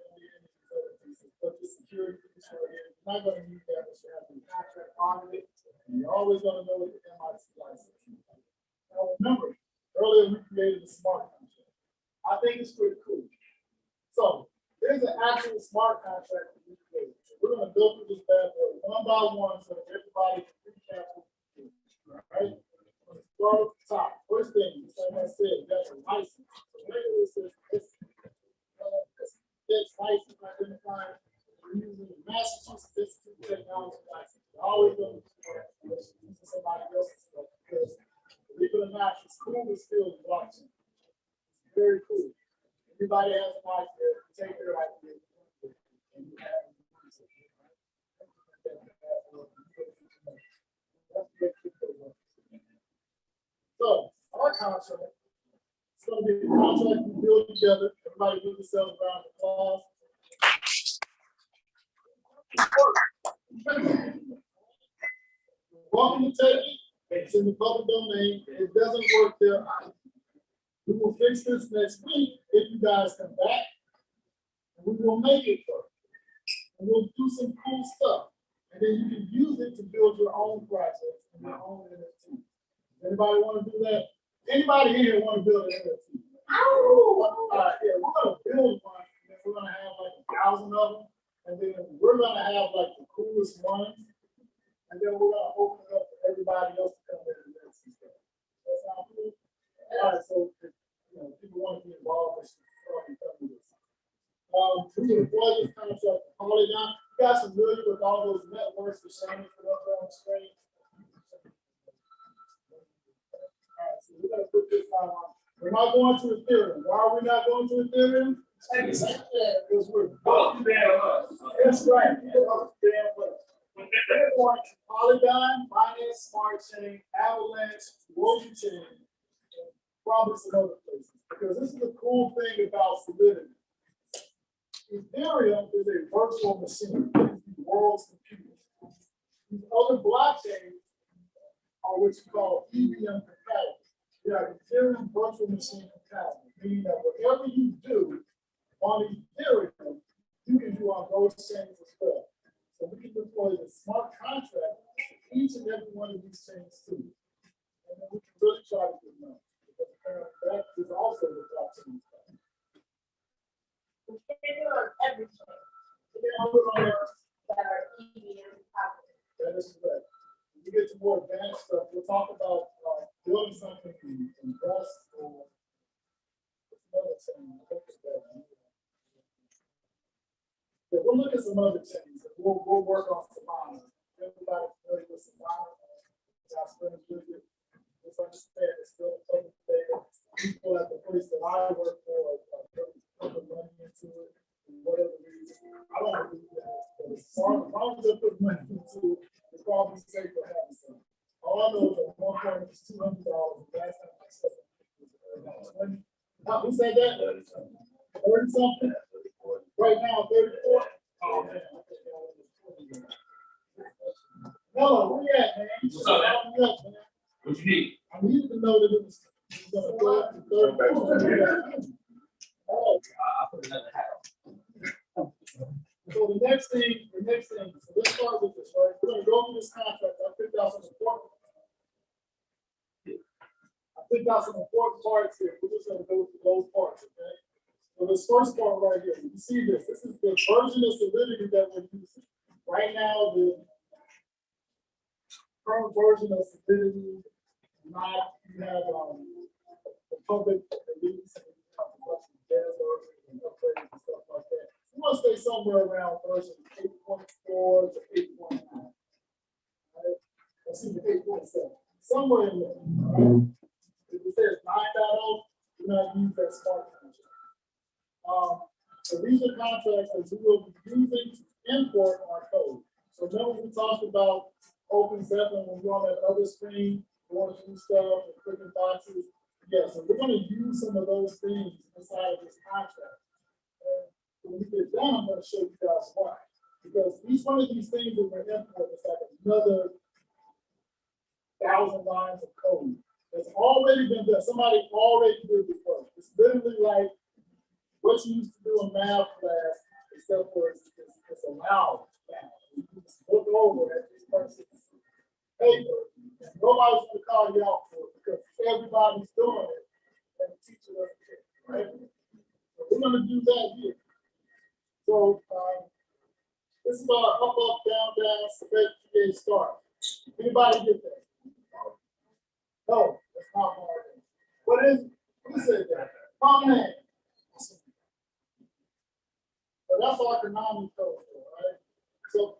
but the security piece right here, you're not going to need that unless you have the contract on it. And you're always going to know what the MIT license is. Now remember, earlier we created a smart contract. I think it's pretty cool. So there's an actual smart contract that we created. So we're going to go through this bad boy one by one so that everybody can recap what we did. All right? Let's start at the top. First thing, like I said, that's a license. So regularly it says this license identified using the Massachusetts Institute of Technology license. You're always going to use somebody else's stuff because, believe it or not, it's cool to steal the blockchain. It's very cool. Everybody has an idea, take their idea, and you have it. So, our contract. It's going to be a contract we build together. Everybody give themselves a round of applause. Welcome to take it. It's in the public domain. It doesn't work there. We will fix this next week if you guys come back. And we will make it work. And we'll do some cool stuff. And then you can use it to build your own projects and your own NFT. Anybody want to do that? Anybody here want to build an NFT? All right, yeah, we're going to build one, and then we're going to have like 1,000 of them, and then we're going to have like the coolest ones, and then we're going to open it up for everybody else to come in and do some stuff. That sound cool? All right, so if people want to be involved, they should probably come to this. We can deploy this contract to Polygon. You guys familiar with all those networks that Shane put up there on the screen? All right, so we're going to put this on. We're not going to Ethereum. Why are we not going to Ethereum? Because we're going to That's right. We're going to Polygon, Binance Smart Chain, Avalanche, Woven Chain, and probably some other places. Because this is the cool thing about Solidity. Ethereum is a virtual machine. It's the world's computer. These other blockchains are what you call EVM compatible. They are Ethereum virtual machine compatible, meaning that whatever you do on Ethereum, you can do on those chains as well. So we can deploy the smart contract to each and every one of these chains too. And then we can really try to do that. Because that is also the blockchain. We can do it on everything. That are EVM compatible. That is correct. When we get to more advanced stuff, we'll talk about building something in Rust or another chain. Yeah, we'll look at some other chains. We'll work on Solana. Everybody familiar with Solana? friends with it. Just understand it's still a public there. People at the place that I work for put the money into it for whatever reason. I don't believe that. But as long as they put money into it, it's probably safer having some. All I know is that one point is $200. Last time I said it. Who said that? 30 something? Right now, 34? Oh, man. Hello, where you at, man? What's up, man? Help me up, man. What you need? I needed to know that it was gonna go up to 34. Oh, I put another hat on. so the next thing, so let's start with this, right? We're gonna go through this contract. I picked out some important parts here. We're just gonna go through those parts, okay? So this first part right here, you see this. This is the version of Solidity that we're using. Right now, the current version of Solidity, not, you have the public release and you have the dev version and upgrades and stuff like that. You want to stay somewhere around version 8.4 to 8.9. Right? Let's see, 8.7. Somewhere in there. Right? If it says 9.0, do not use that smart contract. So these are contracts that we will be using to import our code. So remember we talked about Open Zeppelin when we're on that other screen, going through stuff and clicking boxes. Yeah, so we're going to use some of those things inside of this contract. And when we get done, I'm going to show you guys why. Because each one of these things that we're importing is like another 1,000 lines of code that's already been done. Somebody already did this work. It's literally like what you used to do in math class, except for it's allowed now. You just look over at this person's paper, and nobody's going to call you out for it because everybody's doing it, and the teacher doesn't care, right? So we're going to do that here. So this is our up, up, down, down, select, create, start. Anybody get that? No, that's not hard. What is it? Who said that? Common name. So that's our economic code, right? So,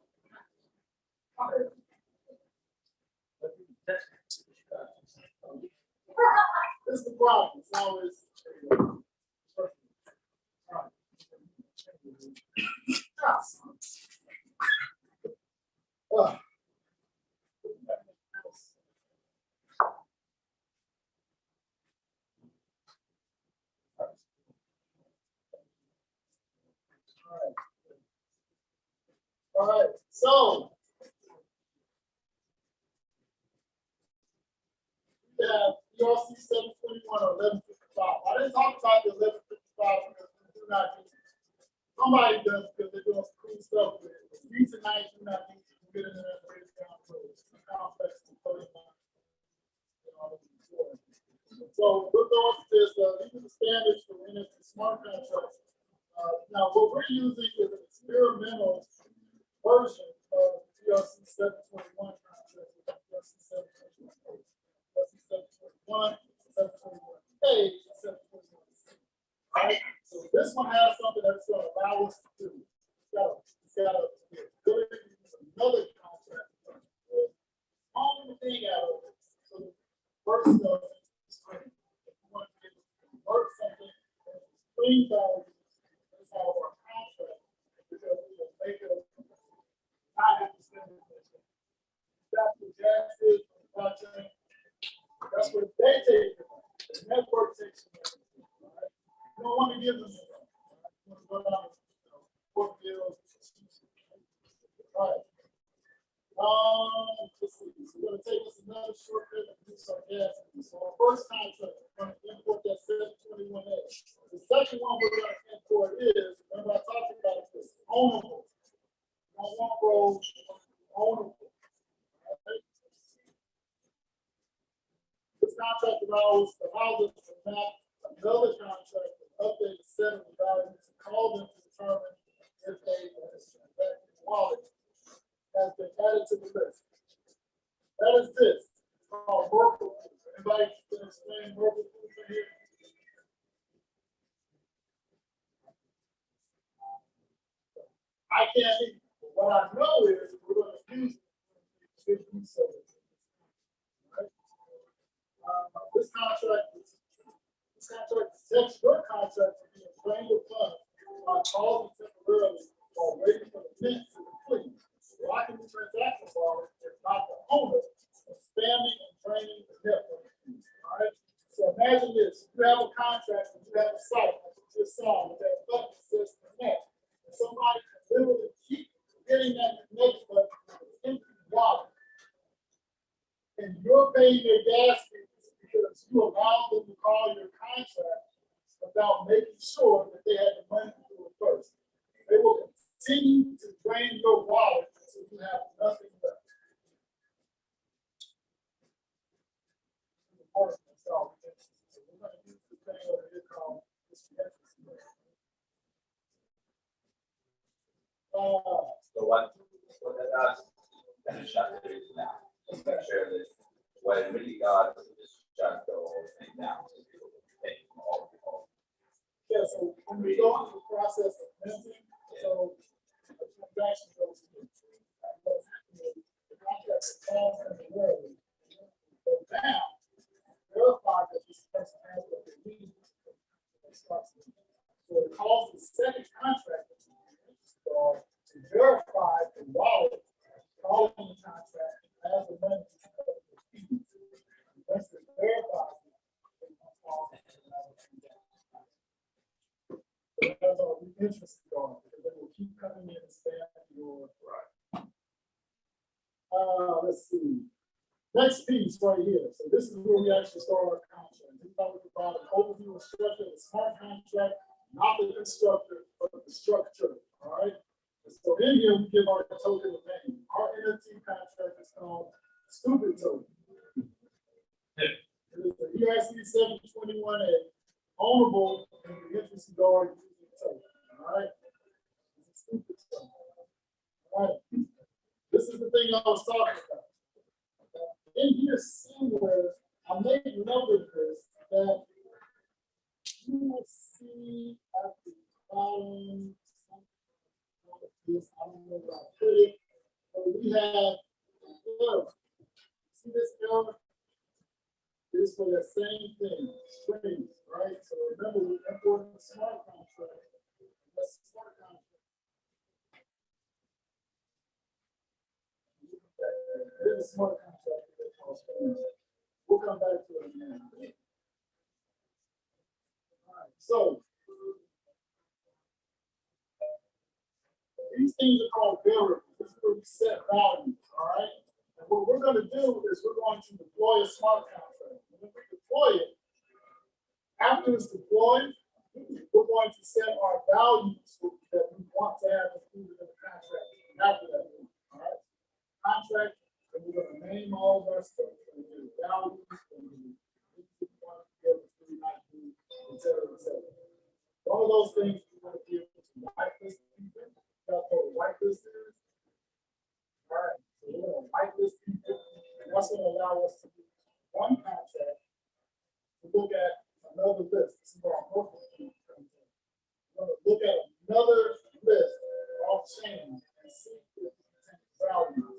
this is the problem. It's always all right, so we have ERC 721 or 1155. I didn't talk about the 1155 because we do not need it. Somebody does because they're doing some cool stuff with it. We tonight do not need to get into that breakdown. It's too complex to put in. So we're going to this, these are the standards for NFT smart contracts. Now, what we're using is an experimental version of ERC 721 contract. ERC 721, ERC 721, 721A, 721C. Right? So this one has something that's going to allow us to do. It's got to be ability to use another contract. Only thing out of it. So the first of it is if you want to convert something into screen value, let's have our contract because it will make it not have to spend it. That's what Jack is, blockchain. That's what they take. The network takes it. Right? You don't want to give them it. You want to go down court bills. All right. Let's see. So we're going to take us another shortcut and do some gas. So our first contract, we're going to import that 721A. The second one we're going to import is, remember I talked about this, ownable. On one row, ownable. Right? This contract allows us to map another contract and update the set of values and call them to determine if that wallet has been added to the list. That is this. It's called Merkle. Anybody can explain Merkle here? I can't either. What I know is we're going to use it. this contract sets your contract to be drained with funds by causing temporarily or waiting for the mint to complete. Blocking the transaction volume is not the owner of spamming and draining the network. All right. So imagine this: you have a contract and you have a site that you just saw with that button that says connect. And somebody can literally keep getting that connect button with an empty wallet. And you're paying their gas fees because you allowed them to call your contract without making sure that they had the money to do it first. They will continue to drain your wallet until you have nothing left. So we're going to use this thing over here called digestible. So what that does, kind of shut it down. Just make sure that what it really does is just shut the whole thing down. So people can take all the whole. Yeah, so when we go through the process of minting, so the transaction goes through. The contract is called temporarily. Go down, verify that this person has what they need. So it calls the second contract to verify the wallet calling the contract has the money to cover the fees. Once it's verified, that's all we're interested on, because they will keep coming in and spamming your right. Let's see. Next piece right here. So this is where we actually start our contract. We talked about an overview and structure of the smart contract, not the constructor, but the structure. All right. So in here we give our token a name. Our NFT contract is called Stupid Token. It is the EIC 721A, ownable in the interest of guard using token. All right. It's a stupid token. All right. This is the thing I was talking about. In here somewhere, I made note of this, that you will see at the bottom, this, I don't know where I put it, but we have error. See this error? This for the same thing, strings, right? So remember, we imported the smart contract. That's the smart contract. There's a smart contract. We'll come back to it now. All right, so these things are called variables. This is where we set values. All right. And what we're going to do is we're going to deploy a smart contract. And when we deploy it, after it's deployed, we're going to set our values that we want to have included in the contract. After that, all right. Contract. And we're going to name all of our stuff. Values, one of those things we want to be able to whitelist people. That's what a whitelist is. All right, so we're going to whitelist people. And that's going to allow us to do one contract to look at another list. This is where our working people comes in. We're going to look at another list off chain and see if it contains values.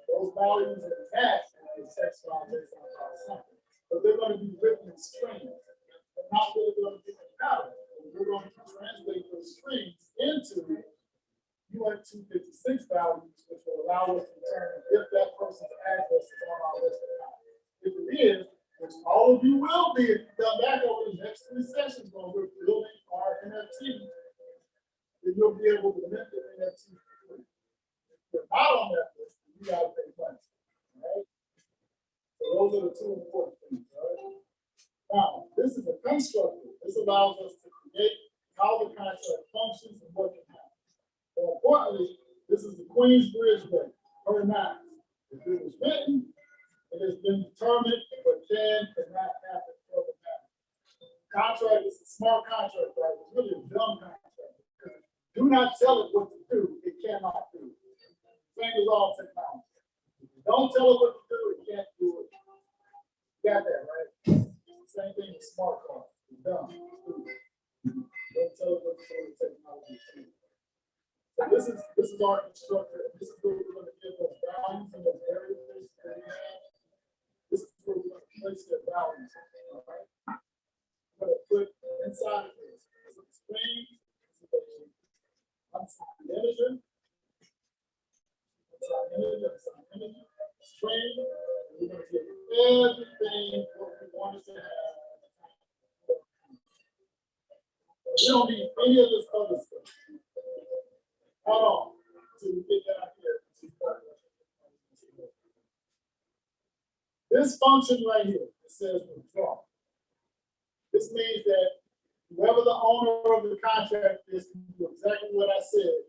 Those values are attached to the text file based on something, but they're going to be written in strings. They're not really going to be in pattern. We're going to translate those strings into UNT56 values, which will allow us to determine if that person's address is on our list or not. If it is, which all of you will be if you come back over the next 3 sessions when we're building our NFT, then you'll be able to mint the NFT for free. If you're not on that list, you got to pay money. Right? So those are the 2 important things. Right? Now, this is a constructor. This allows us to create how the contract functions and what can happen. More importantly, this is the Queensbridge way, per max. If it was written, it has been determined, but cannot happen for the matter. Contract is a smart contract, right? It's really a dumb contract. Do not tell it what to do, it cannot do. Same as all technology. If you don't tell it what to do, it can't do it. You got that, right? Same thing with smart cards. It's dumb. Don't tell it what to do with technology. So this is our constructor. This is where we're going to give those values and those variables that we have. This is where we're going to place their values. everything what we wanted to have. We don't need any of this other stuff at all to get down here. This function right here, it says withdraw. This means that whoever the owner of the contract is can do exactly what I said,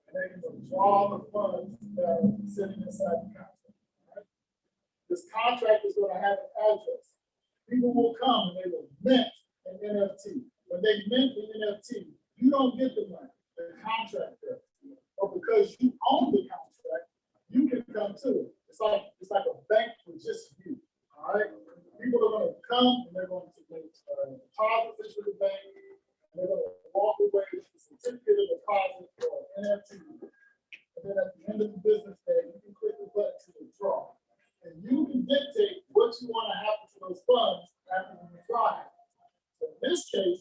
and they can withdraw the funds that are sitting inside the contract. Right? This contract is going to have an address. People will come and they will mint an NFT. When they mint the NFT, you don't get the money, the contract does. But because you own the contract, you can come to it. It's like a bank for just you. All right? People are going to come and they're going to make deposits into the bank. And they're going to walk away with a certificate of deposit for an NFT. And then at the end of the business day, you can click the button to withdraw. And you can dictate what you want to happen to those funds after you withdraw. So in this case,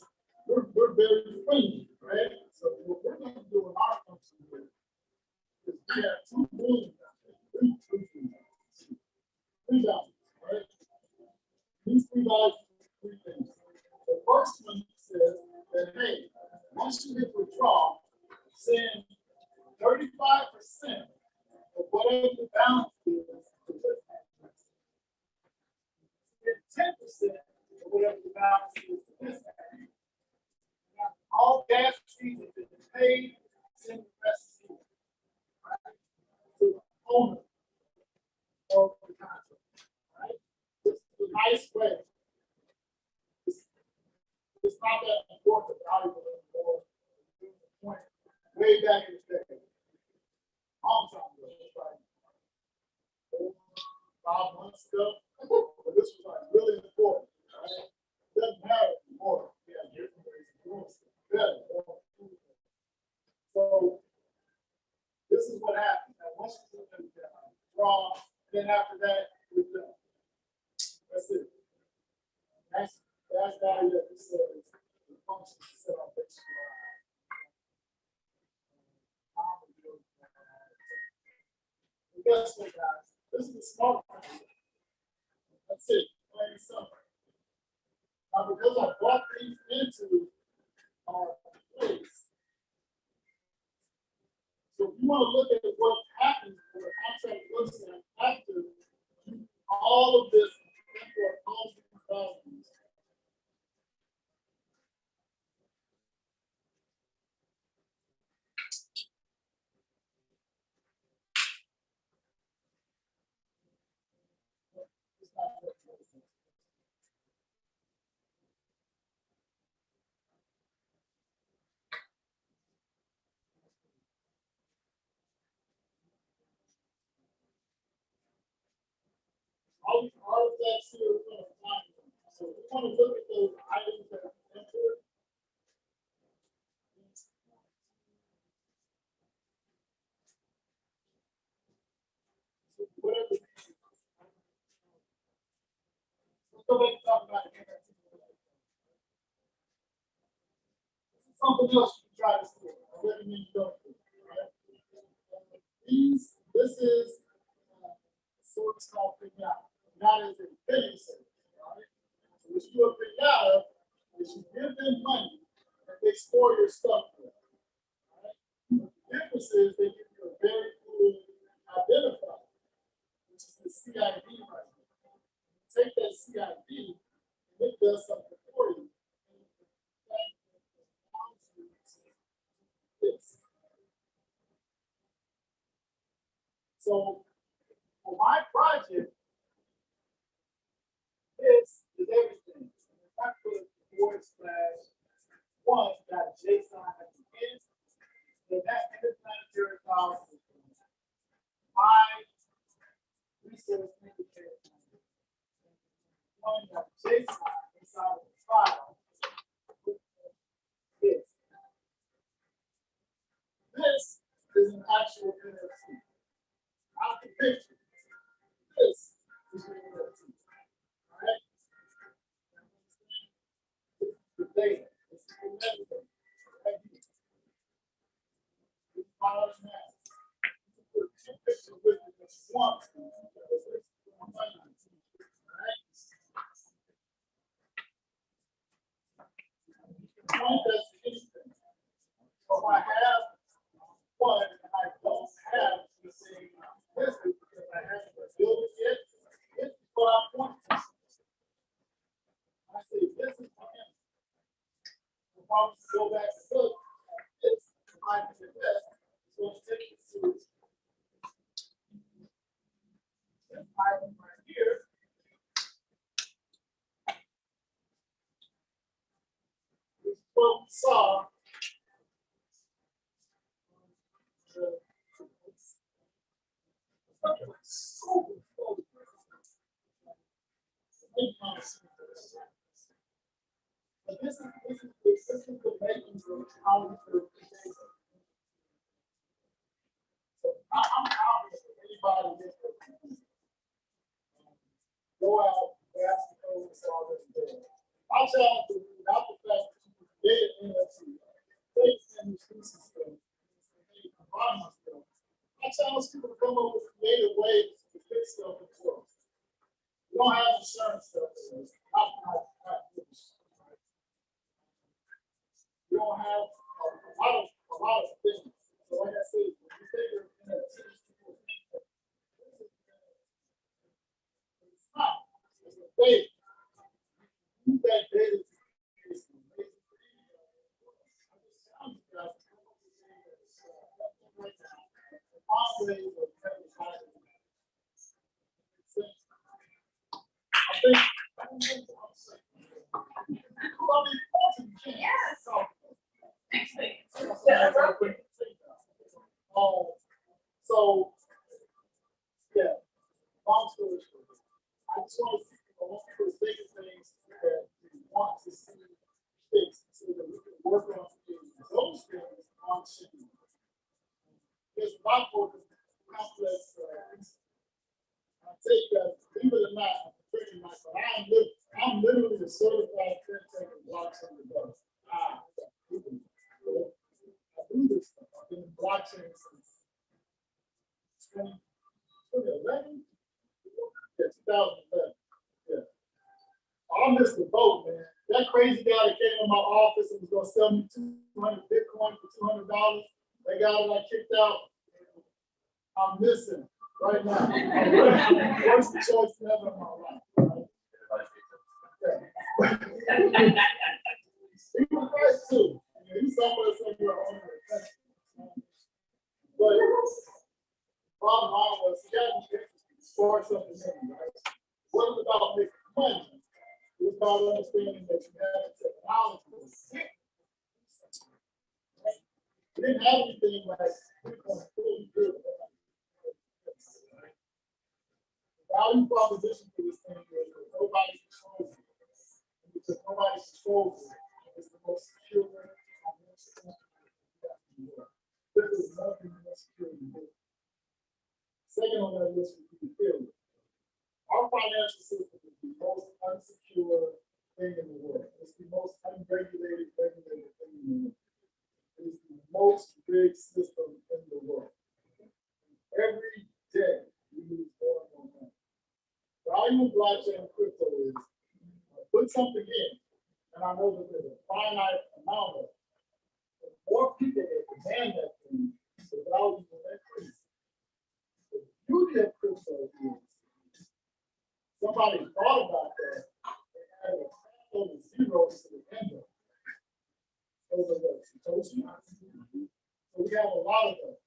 we're very friendly, right? So what we're going to do in our function here is we have $2 billion, $3 right? These $3 do three things. The first one says that, hey, once you hit withdraw, send 35% of whatever the balance is to this address. And 10% of whatever the balance is to this address. All gas fees have been paid, send the rest to the owner of the contract. Right? This is a nice way. It's not that important, valuable anymore. Point way back in the day. Long time ago, like 5 months ago. But this was like really important. Right? It doesn't matter anymore. Yeah, different ways of doing stuff. So this is what happens. Now, once you do the draw, then after that, we're done. That's it. That's value that this says the function is set up basically. Guess what, guys? This is the smart one. That's it. Plain and simple. Now, because I brought these into our place. So if you want to look at what happens when the contract looks like after all of this import all these values. All these artifacts here, we're going to find them. So we want to look at those items that are entered. So whatever. Let's go back and talk about it. This is something else you can try to see. I recommend you don't do it. Right? This is sort of called pinata. Not as a penny set. Right? So what you do a pinata is you give them money and they store your stuff for it. Right? The difference is they give you a very good identifier, which is the CID right here. Take that CID and it does something for you. So for my project, this is everything. If I put /1.json at the end, then that interplanetary file is my resource indicator. .json inside of the file. This is an actual NFT. Not the picture. This is an NFT. All right? This is the data. This is the metadata. Right here. This files now. You can put two pictures with it if you want. this island right here. This is what we saw. But this is the makings of how we feel. So I'm confident that anybody gets go out, ask the code, it's already there. I'll challenge you without the fact that you created NFT, take and increase stuff, combine my stuff. I challenge people to come up with creative ways to fix stuff in the world. We don't have insurance stuff. We don't have a lot of things. So like I said, when you take your NFTs, it's not. It's a data. Use that data to create some amazing things. I just challenge you guys to come up with things that's right now. And find ways of having time. I think so yeah, long story short, I just want to see people think of things that we want to see fixed so that we can work on those things on shit. There's a lot more complex. I take that, believe it or not, I'm literally a certified print blockchain developer. I do this stuff. I've been in blockchain since 2011? Yeah, 2011. Yeah. I missed the boat, man. That crazy guy that came in my office and was going to sell me 200 Bitcoin for $200, that guy that I kicked out, I'm missing right now. Worst choice ever in my life. Right? Yeah. He was nice too. He's somewhere on the country. But bottom line was he got me for something new, right? It wasn't about making money. It was about understanding that you have technology. We didn't have anything like really good. The value proposition for this thing is that nobody controls it. And because nobody controls it, it's the most secure financial in the world. There is nothing more secure than this. Second on that list would be the failure. Our financial system is the most unsecure thing in the world. It's the most unregulated, regulated thing in the world. It is the most rigged system in the world. Every day we lose more and more money. Value of blockchain and crypto is put something in, and I know that there's a finite amount of it. The more people that demand that thing, the value will increase. The beauty of crypto is somebody thought about that and had a total zero to the end of it. Those are what Satoshi. So we have a lot of those.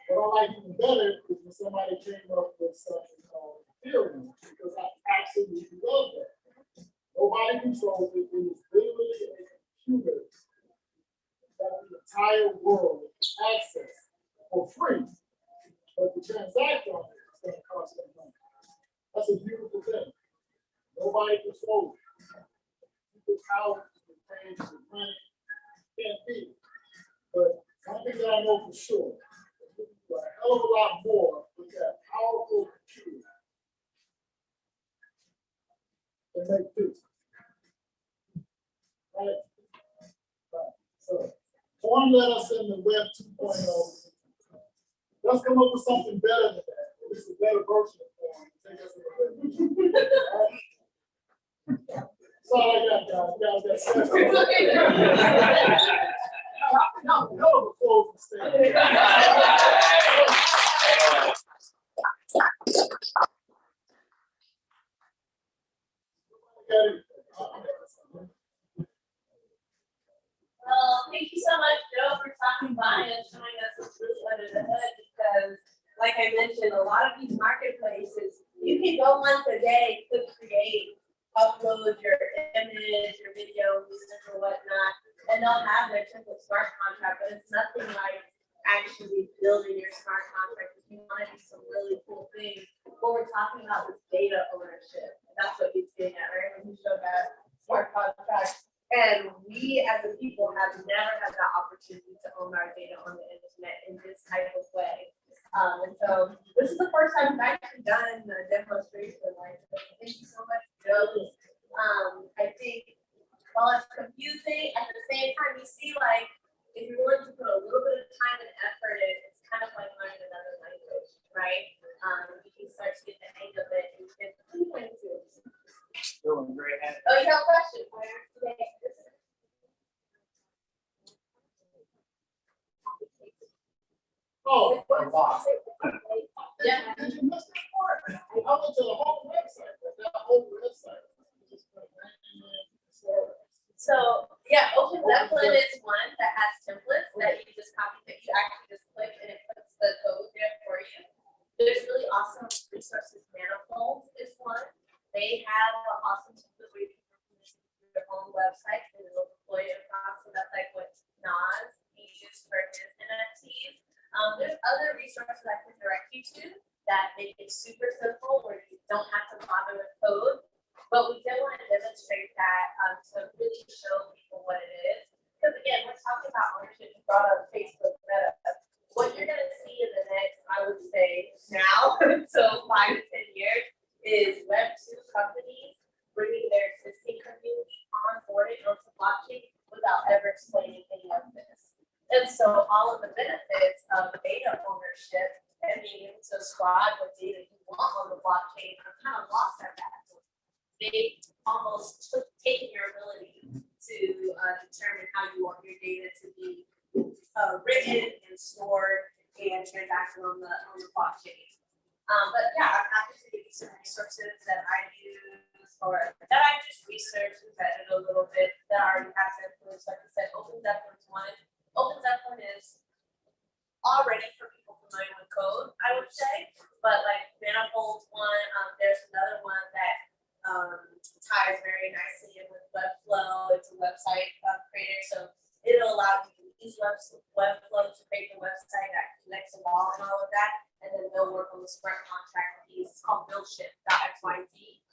What I like even better is when somebody came up with something called Ethereum, because I absolutely love that. Nobody controls it. It is literally a computer that the entire world access for free. But the transaction on it is going to cost them money. That's a beautiful thing. Nobody controls it. People's houses are paying for money. Can't be. But one thing that I know for sure, a hell of a lot more with that powerful computer than make this. Right? So, Corn let us in the Web 2.0. Let's come up with something better than that. At least a better version of Corn. Take us in the Web 2.0. Right? That's all I got, guys. No, the closing statement. Well, thank you so much, Joe, for stopping by and showing us what's really under the hood, because like I mentioned, a lot of these marketplaces, you can go once a day, click create, upload your image, your video, music or whatnot, and they'll have their template smart contract, but it's nothing like actually building your smart contract. If you want to do some really cool things, what we're talking about is data ownership. That's what you're seeing at, right? When you show that smart contract. And we as a people have never had that opportunity to own our data on the internet in this type of way. And so this is the first time we've actually done a demonstration like this. Thank you so much, Joe. I think while it's confusing, at the same time, you see like if you're willing to put a little bit of time and effort in, it's kind of like learning another language, right? You can start to get the hang of it and get the point to. Doing great. Oh, you have a question? Oh, Yeah. did you miss that part? I went to the whole website, but that whole website. Just put So yeah, Open Zeppelin is one that has templates that you just copy, that you actually just click and it puts the code there for you. There's really awesome resources. Manifold is one. They have an awesome template where you can do your own website and it'll deploy it across. So that's like what Nas uses for his NFTs. There's other resources I can direct you to that make it super simple where you don't have to bother with code. But we did want to demonstrate that to really show people what it is. Because again, we're talking about ownership. You brought up Facebook Meta. What you're going to see in the next, I would say now, so 5 to 10 years, is Web2 companies bringing their existing community on board onto blockchain without ever explaining any of this. And so all of the benefits of data ownership and being able to ascribe what data you want on the blockchain are kind of lost at that point. They almost took taking your ability to determine how you want your data to be written and stored and transacted on the blockchain. But yeah, I'm happy to give you some resources that I use or that I just researched and vetted a little bit that I already have influence. Like I said, Open Zeppelin is one. Open Zeppelin is already for people familiar with code, I would say, but like Manifold's one. There's another one that ties very nicely in with Webflow. It's a website creator, so it'll allow you to use Webflow to create the website that connects them all and all of that, and then they'll work on the smart contract piece. It's called BillShip.xyz.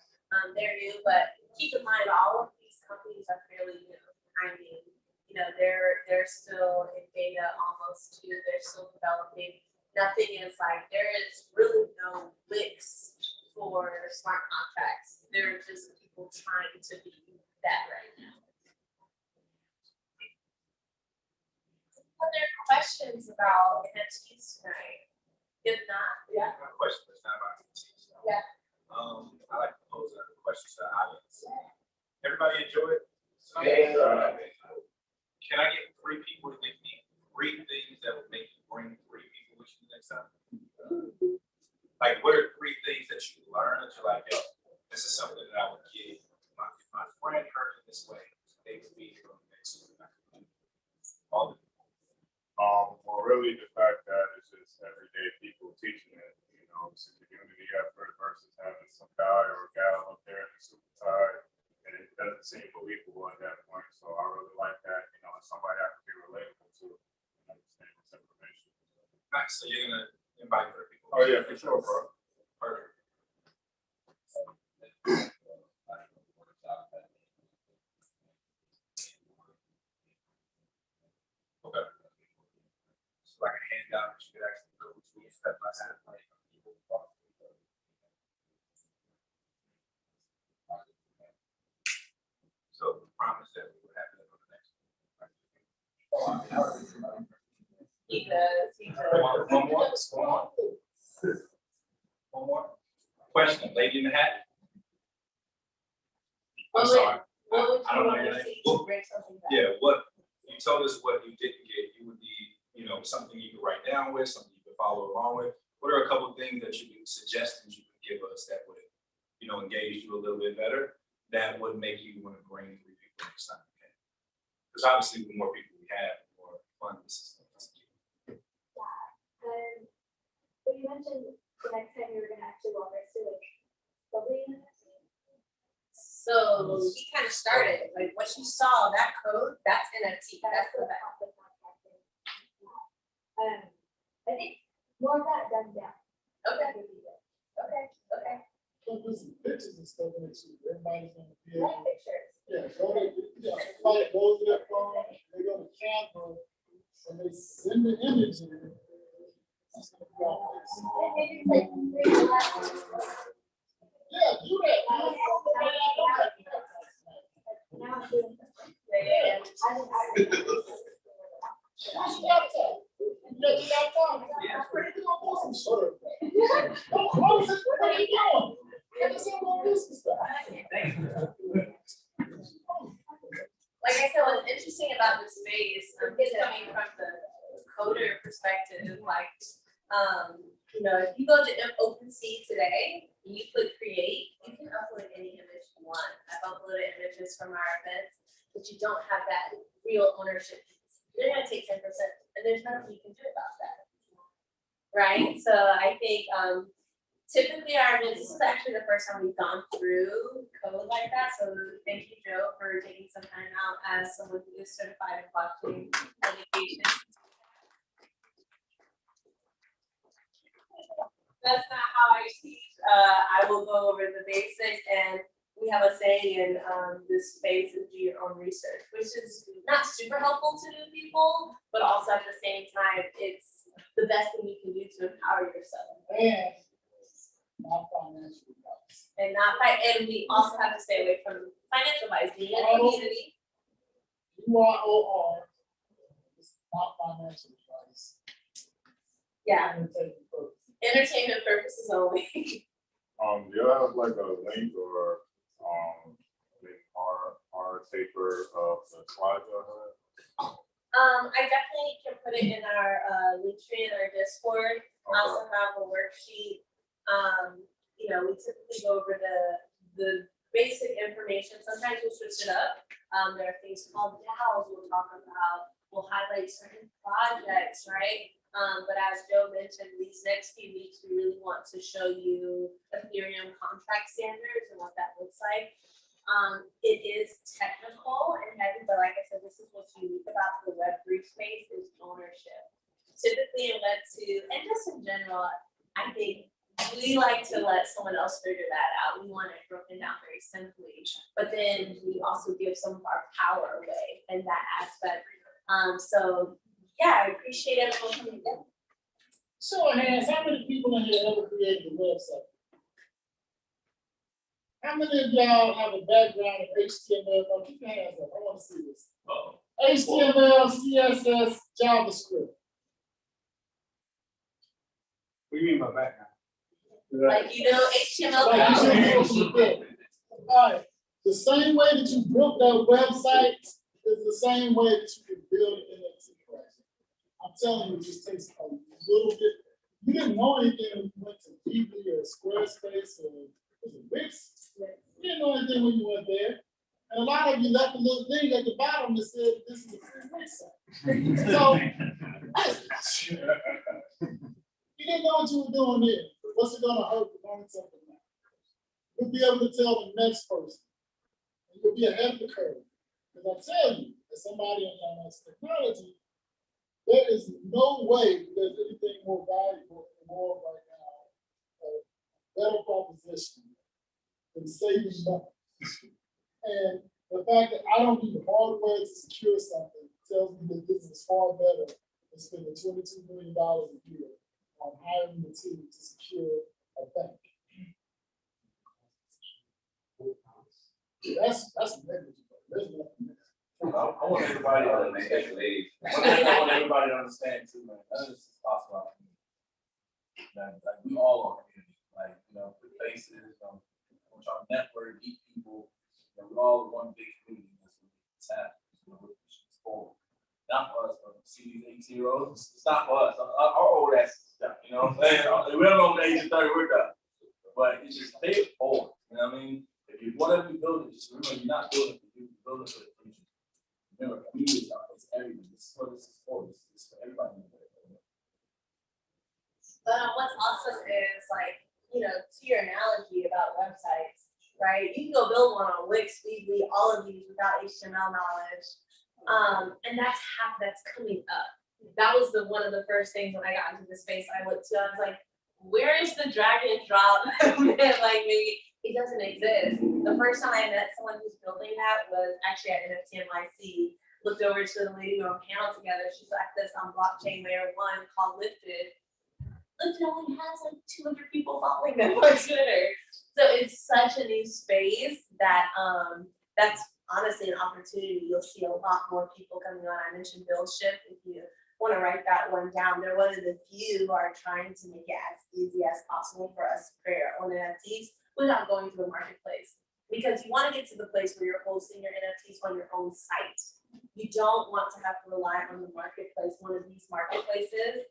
They're new, but keep in mind all of these companies are fairly new. I mean, you know, they're still in beta almost too. They're still developing. Nothing is like, there is really no Wix for smart contracts. They're just people trying to be that right now. Are there questions about NFTs tonight? If not, yeah. My question is not about NFTs. Yeah. I like to pose a question to the audience. Everybody enjoy it? Yeah. Can I get 3 people to give me 3 things that would make you bring 3 people with you next time? Like, what are 3 things that you learn that you're like, yo, this is something that I would give my friend heard it this way. They would be here on the next week. All the Well, really, the fact that it's just everyday people teaching it. You know, it's a community effort versus having some guy or gal up there in the super tie, and it doesn't seem believable at that point. So I really like that. You know, it's somebody I can be relatable to and understand this information. nice. So you're gonna invite 3 people. Oh yeah, for sure, bro. Perfect. Okay. So like a handout that you could actually go to step by step. So we promise that we would have it on the next one. He does. One more. One more. Question, lady in the hat. I'm sorry. What would I you don't know want your to name. see to bring something back? Yeah, what, you told us what you didn't get, you would need, you know, something you could write down with, something you could follow along with. What are a couple of things that you could, suggestions you could give us that would, you know, engage you a little bit better, that would make you want to bring 3 people next time? Because obviously the more people we have, the more fun this is going to be. And Well, you mentioned the next time you were gonna actually walk us through like building. So he kind of started, like what you saw, that code, that's NFT, that's the back. I think more of that done down. Okay. Okay. So there's some pictures and stuff in it too. Everybody's gonna be Like able, pictures. yeah, go to, everybody goes to their phone, they go to Canva, and they send the image in. That's gonna be all this. Maybe it's like 3 left. Yeah, do that. Now I'm doing this. Yeah. What's your laptop? You got your laptop? Yeah. You gonna do some sort of. Don't close it. What are you doing? Get us in on this stuff. Like I said, what's interesting about this space, is coming from the coder perspective, like, you know, if you go to OpenSea today, and you click create, you can upload any image you want. I've uploaded images from our events, but you don't have that real ownership. You're gonna take 10%, and there's nothing you can do about that. Right? So I think typically this is actually the first time we've gone through code like that. So thank you, Joe, for taking some time out as someone who is certified in blockchain education. That's not how I teach. I will go over the basics, and we have a saying in this space is do your own research, which is not super helpful to new people, but also at the same time, it's the best thing you can do to empower yourself. And not financial advice. And we also have to stay away from financial advice. Being in a community. UROR is not financial advice. Yeah. Entertainment purposes. Entertainment purposes only. Do you have like a link or our taper of the slides I had? I definitely can put it in our link tree in our Discord. I also have a worksheet. You know, we typically go over the basic information. Sometimes we'll switch it up. There are things called DAOs we'll talk about. We'll highlight certain projects, right? But as Joe mentioned, these next few weeks, we really want to show you Ethereum contract standards and what that looks like. It is technical and heavy, but like I said, this is what's unique about the Web3 space is ownership. Typically in Web2, and just in general, I think we like to let someone else figure that out. We want it broken down very simply, but then we also give some of our power away in that aspect. So yeah, I appreciate everyone coming in. Show of hands, how many people in here ever created a website? How many of y'all have a background in HTML? Oh, keep your hands up. I want to see this. HTML, CSS, JavaScript. What do you mean by background? Like, you know, HTML. Like you know what you did. All right. The same way that you built that website is the same way that you can build an NFT project. I'm telling you, it just takes a little bit. You didn't know anything when you went to DB or Squarespace or Wix. You didn't know anything when you went there. And a lot of you left a little thing at the bottom that said this is a free website. So you didn't know what you were doing there. What's it gonna hurt to learn something now? You'll be able to tell the next person. And you'll be ahead of the curve. Because I tell you, as somebody in finance technology, there is no way there's anything more valuable in the world right now, a better proposition than saving money. And the fact that I don't need hardware to secure something tells me that this is far better than spending $22 million a year on hiring the team to secure a bank. That's negligible. There's nothing there. I want everybody to understand. I want everybody to understand too, man. None of this is possible. Like we all are community. Like, you know, put faces, try to network, meet people. You know, we're all one big community. That's what it's happening. You know, we're pushing this forward. Not for us, but see these 18-year-olds. It's not for us. Our old ass stuff, you know what I'm saying? We don't know the age of 30 we're done. But it's just pay it forward. You know what I mean? If you want to build it, just remember you're not building it for you, you're building it for the future. Remember, community is everything. This is what this is for. This is for everybody. But what's awesome is like, you know, to your analogy about websites, right? You can go build one on Wix, Weebly, all of these without HTML knowledge. And that's coming up. That was one of the first things when I got into the space I went to. I was like, where is the drag and drop? Like maybe it doesn't exist. The first time I met someone who's building that was actually at NFT NYC. Looked over to the lady on panel together. She's like this on blockchain layer 1 called Lifted. Lifted only has like 200 people following them on Twitter. So it's such a new space that that's honestly an opportunity. You'll see a lot more people coming on. I mentioned BuildShift. If you want to write that one down, they're one of the few who are trying to make it as easy as possible for us to create our own NFTs without going to the marketplace. Because you want to get to the place where you're hosting your NFTs on your own site. You don't want to have to rely on the marketplace, one of these marketplaces,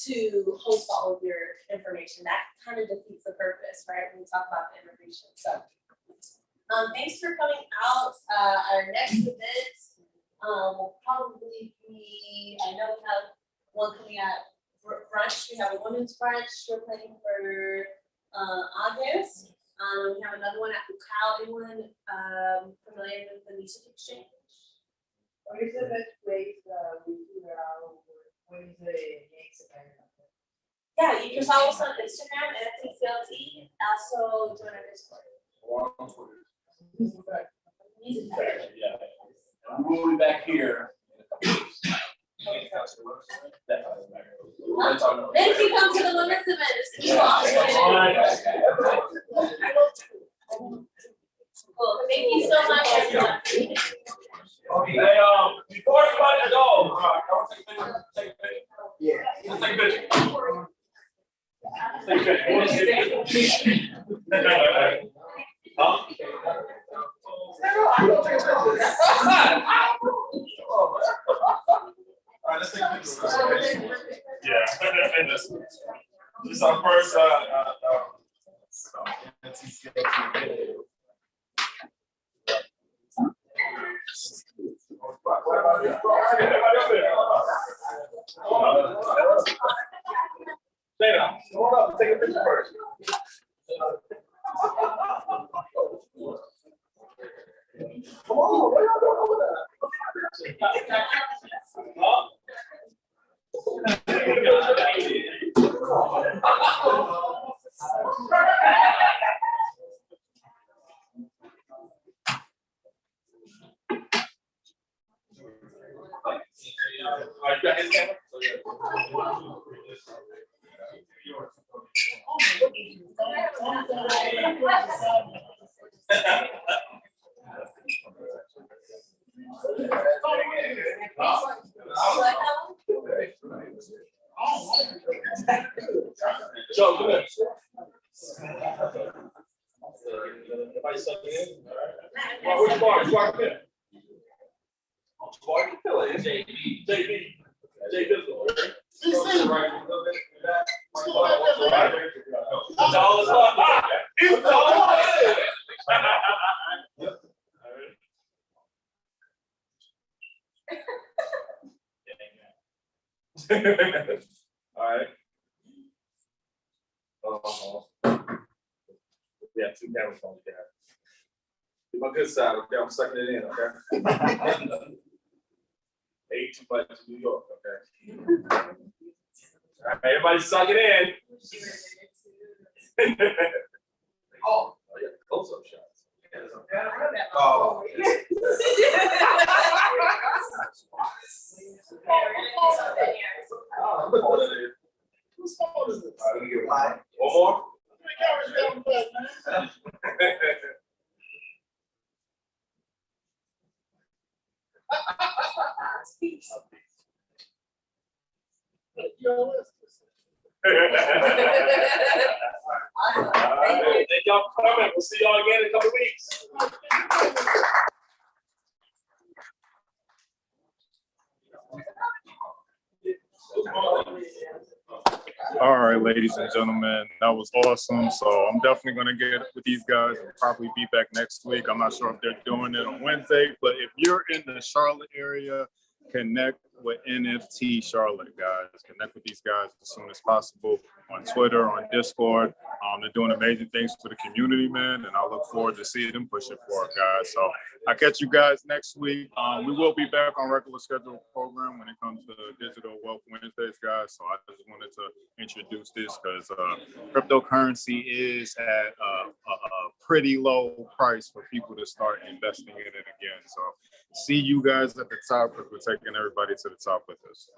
to host all of your information. That kind of defeats the purpose, right? When we talk about the information. So thanks for coming out. Our next event will probably be, I know we have one coming at brunch. We have a women's brunch we're planning for August. We have another one at Bucal. Anyone familiar with the music exchange? What is the best place we do Wednesday next? Yeah, you can follow us on Instagram at NFTS. Also join our Discord. Music Factory. Yeah. We'll be back here. Then you come to the women's event. It's too long. Cool. Thank you so much, everyone. Hey, before everybody go, take a picture. Yeah. Let's take a picture. Take a picture. Huh? All right, let's take a picture. Yeah, this is our first Stay down. Hold up, take a picture first. Come on, what y'all doing over there? You got his camera? Joe, come here. Everybody sucking in? All right. Which bar? Come here. Sparky Killer, JB. All right. We have 2 cameras on the camera. Do my good side, okay? I'm sucking it in, okay? Ate too much in New York, okay? All right, everybody suck it in. Oh, yeah, close-up shots. Oh. Whose phone is this? One more. The camera's down bad, man. Yo, Awesome. Thank y'all for coming. We'll see y'all again in a couple weeks. All right, ladies and gentlemen, that was awesome. So I'm definitely going to get with these guys and probably be back next week. I'm not sure if they're doing it on Wednesday, but if you're in the Charlotte area, connect with NFT Charlotte, guys. Connect with these guys as soon as possible on Twitter, on Discord. They're doing amazing things for the community, man, and I look forward to seeing them push it forward, guys. So I'll catch you guys next week. We will be back on regular scheduled program when it comes to Digital Wealth Wednesdays, guys. So I just wanted to introduce this because cryptocurrency is at a pretty low price for people to start investing in it again. So see you guys at the top because we're taking everybody to the top with us.